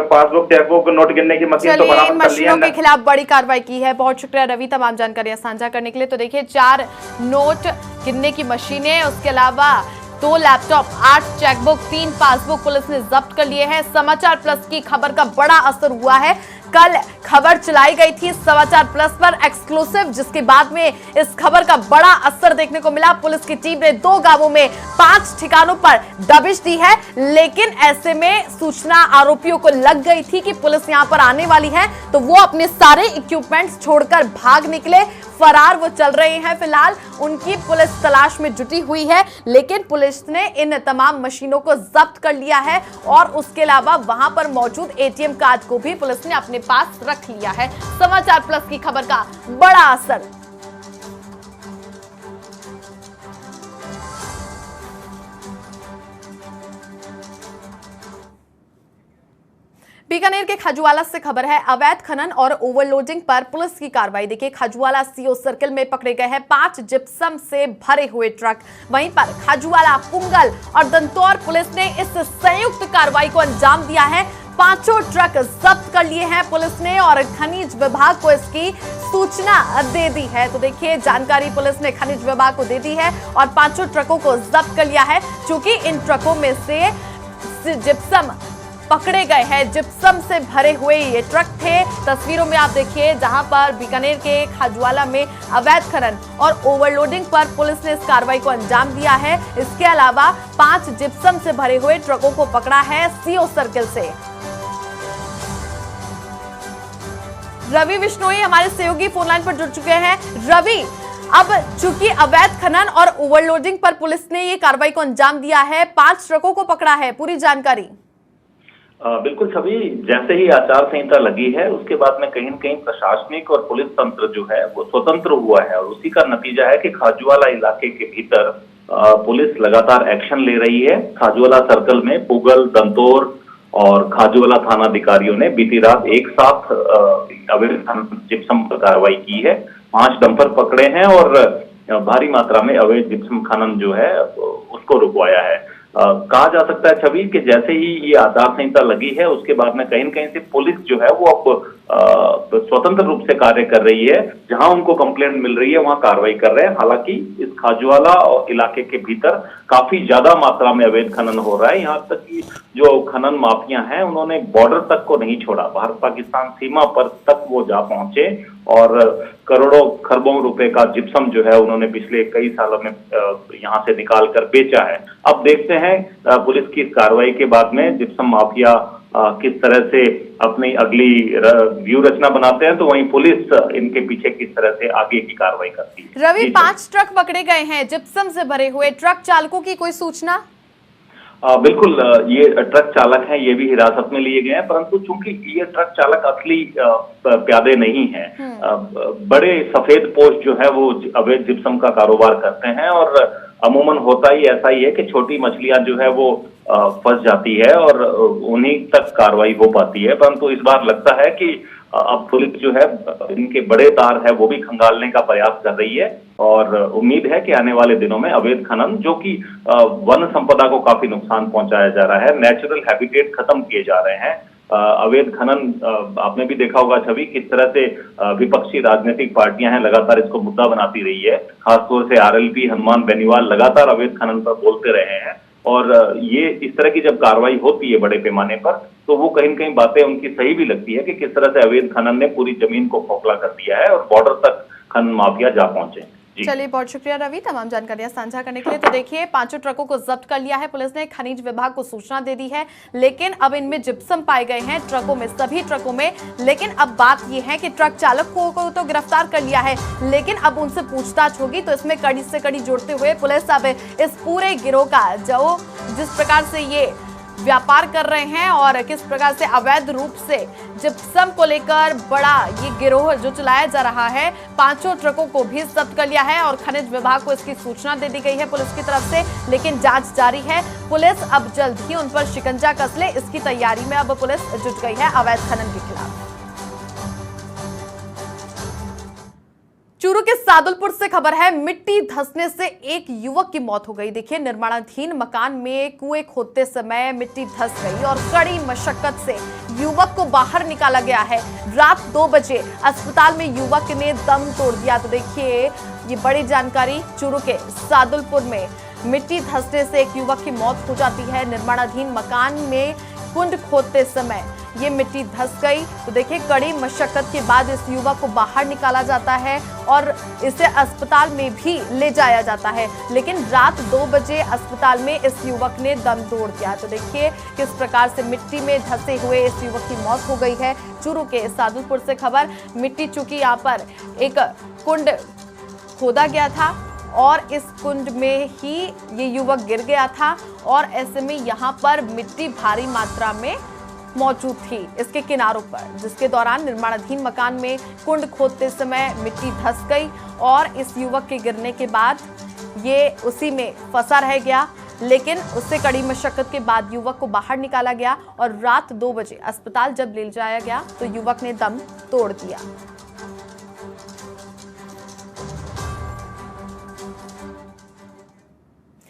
passbook, chequebook, note गिनने की मशीन तो बरामद कर ली है। मशीनों के खिलाफ बड़ी कार्रवाई की है। बहुत शुक्रिया रवि तमाम जानकारियां साझा करने के लिए। तो देखिए, 4 नोट गिनने की मशीनें, उसके अलावा 2 लैपटॉप, 8 चेकबुक, 3 पासबुक पुलिस ने जब्त कर लिए हैं। समाचार प्लस की खबर का बड़ा असर हुआ है। कल खबर चलाई गई थी समाचार प्लस पर एक्सक्लूसिव, जिसके बाद में इस खबर का बड़ा असर देखने को मिला। पुलिस की टीम ने 2 गांवों में 5 ठिकानों पर दबिश दी है, लेकिन ऐसे में सूचना आरोपियों को लग गई थी कि पुलिस यहां पर आने वाली है, तो वो अपने सारे इक्विपमेंट्स छोड़कर भाग निकले। फरार वो चल रहे हैं। फिलहाल उनकी पुलिस तलाश में जुटी हुई है, लेकिन पुलिस ने इन तमाम मशीनों को जब्त कर लिया है और उसके अलावा वहां पर मौजूद एटीएम कार्ड को भी पुलिस ने अपने पास रख लिया है। समाचार प्लस की खबर का बड़ा असर। बीकानेर के खजुआला से खबर है। अवैध खनन और ओवरलोडिंग पर पुलिस की कार्रवाई। देखिए, खजुआला सीओ सर्किल में पकड़े गए हैं 5 जिप्सम से भरे हुए ट्रक। वहीं पर खजुआला, पुंगल और दंतौर पुलिस ने इस संयुक्त कार्रवाई को अंजाम दिया है। 5 ट्रक जब्त कर लिए हैं पुलिस ने और खनिज विभाग को इसकी सूचना दे दी है। तो देखिए, जानकारी पुलिस ने खनिज विभाग को दे दी है और 5 ट्रकों को जब्त कर लिया है। चूंकि इन ट्रकों में से जिप्सम पकड़े गए हैं, जिप्सम से भरे हुए ये ट्रक थे। तस्वीरों में आप देखिए, जहां पर बीकानेर के खजुआला में अवैध खनन और ओवरलोडिंग पर पुलिस ने इस कार्रवाई को अंजाम दिया है। इसके अलावा 5 जिप्सम से भरे हुए ट्रकों को पकड़ा है सीओ सर्किल से। रवि विश्नोई हमारे सहयोगी फोन लाइन पर जुड़ चुके हैं। रवि, अब चूंकि अवैध खनन और ओवरलोडिंग पर पुलिस ने ये कार्रवाई को अंजाम दिया है, 5 ट्रकों को पकड़ा है, पूरी जानकारी। बिल्कुल सभी, जैसे ही आचार संहिता लगी है उसके बाद में कहीं न कहीं प्रशासनिक और पुलिस तंत्र जो है वो स्वतंत्र हुआ है और उसी का नतीजा है कि खाजूवाला इलाके के भीतर पुलिस लगातार एक्शन ले रही है। खाजूवाला सर्कल में पुगल, दंतौर और खाजूवाला थाना अधिकारियों ने बीती रात एक साथ अवैध जिप्सम पर कार्रवाई की है। 5 डंपर पकड़े हैं और भारी मात्रा में अवैध जिप्सम खनन जो है उसको रुकवाया है। कहा जा सकता है छवि कि जैसे ही ये आचार संहिता लगी है उसके बाद में कहीं न कहीं से पुलिस जो है वो अब स्वतंत्र रूप से कार्य कर रही है। जहां उनको कंप्लेंट मिल रही है वहां कार्रवाई कर रहे हैं। हालांकि इस खाजूवाला इलाके के भीतर काफी ज्यादा मात्रा में अवैध खनन हो रहा है। यहाँ तक कि जो खनन माफिया हैं उन्होंने बॉर्डर तक को नहीं छोड़ा, भारत पाकिस्तान सीमा पर तक वो जा पहुंचे और करोड़ों खरबों रुपए का जिप्सम जो है उन्होंने पिछले कई सालों में यहाँ से निकाल कर बेचा है। अब देखते हैं पुलिस की इस कार्रवाई के बाद में जिप्सम माफिया किस तरह से अपनी अगली व्यू रचना बनाते हैं, तो वहीं पुलिस इनके पीछे किस तरह से आगे की कार्रवाई करती है। रवि, 5 ट्रक पकड़े गए हैं जिप्सम से भरे हुए। ट्रक चालकों की कोई सूचना? बिल्कुल, ये ट्रक चालक हैं, ये भी हिरासत में लिए गए हैं, परंतु चूंकि ये ट्रक चालक असली प्यादे नहीं है, बड़े सफेद पोश जो है वो अवैध जिप्सम का कारोबार करते हैं और अमूमन होता ही ऐसा ही है कि छोटी मछलियां जो है वो फंस जाती है और उन्हीं तक कार्रवाई हो पाती है। परंतु इस बार लगता है कि अब पुलिस जो है इनके बड़े तार है वो भी खंगालने का प्रयास कर रही है और उम्मीद है कि आने वाले दिनों में अवैध खनन, जो कि वन संपदा को काफी नुकसान पहुंचाया जा रहा है, नेचुरल हैबिटेट खत्म किए जा रहे हैं, अवैध खनन आपने भी देखा होगा छवि, किस तरह से विपक्षी राजनीतिक पार्टियां हैं लगातार इसको मुद्दा बनाती रही है। खासतौर से आरएलपी हनुमान बेनीवाल लगातार अवैध खनन पर बोलते रहे हैं और ये इस तरह की जब कार्रवाई होती है बड़े पैमाने पर तो वो कहीं न कहीं बातें उनकी सही भी लगती है कि किस तरह से अवैध खनन ने पूरी जमीन को खोखला कर दिया है और बॉर्डर तक खनन माफिया जा पहुंचे। चलिए, बहुत शुक्रिया रवि तमाम जानकारियां साझा करने के लिए। तो देखिए, 5 ट्रकों को जब्त कर लिया है पुलिस ने, खनिज विभाग को सूचना दे दी है, लेकिन अब इनमें जिप्सम पाए गए हैं ट्रकों में, सभी ट्रकों में। लेकिन अब बात यह है कि ट्रक चालक को तो गिरफ्तार कर लिया है, लेकिन अब उनसे पूछताछ होगी। तो इसमें कड़ी से कड़ी जोड़ते हुए पुलिस अब इस पूरे गिरोह का जो जिस प्रकार से ये व्यापार कर रहे हैं और किस प्रकार से अवैध रूप से जिप्सम को लेकर बड़ा ये गिरोह जो चलाया जा रहा है, 5 ट्रकों को भी जब्त कर लिया है और खनिज विभाग को इसकी सूचना दे दी गई है पुलिस की तरफ से। लेकिन जांच जारी है, पुलिस अब जल्द ही उन पर शिकंजा कस ले, इसकी तैयारी में अब पुलिस जुट गई है अवैध खनन के खिलाफ। चूरू के सादुलपुर से खबर है, मिट्टी धंसने से एक युवक की मौत हो गई। देखिए, निर्माणाधीन मकान में कुएं खोदते समय मिट्टी धंस गई और कड़ी मशक्कत से युवक को बाहर निकाला गया है। रात 2 बजे अस्पताल में युवक ने दम तोड़ दिया। तो देखिए, ये बड़ी जानकारी, चूरू के सादुलपुर में मिट्टी धंसने से एक युवक की मौत हो जाती है। निर्माणाधीन मकान में कुंड खोदते समय ये मिट्टी धंस गई। तो देखिए, कड़ी मशक्कत के बाद इस युवक को बाहर निकाला जाता है और इसे अस्पताल में भी ले जाया जाता है, लेकिन रात 2 बजे अस्पताल में इस युवक ने दम तोड़ दिया। तो देखिए किस प्रकार से मिट्टी में धंसे हुए इस युवक की मौत हो गई है। चूरू के सादुलपुर से खबर, मिट्टी चूंकि यहाँ पर एक कुंड खोदा गया था और इस कुंड में ही ये युवक गिर गया था और ऐसे में यहाँ पर मिट्टी भारी मात्रा में मौजूद थी इसके किनारों पर, जिसके दौरान निर्माणाधीन मकान में कुंड खोदते समय मिट्टी धंस गई और इस युवक के गिरने के बाद ये उसी में फंसा रह गया। लेकिन उससे कड़ी मशक्कत के बाद युवक को बाहर निकाला गया और रात 2 बजे अस्पताल जब ले जाया गया तो युवक ने दम तोड़ दिया।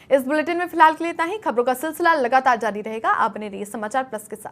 इस बुलेटिन में फिलहाल के लिए इतना ही। खबरों का सिलसिला लगातार जारी रहेगा। आप बने रहिए समाचार प्लस के साथ।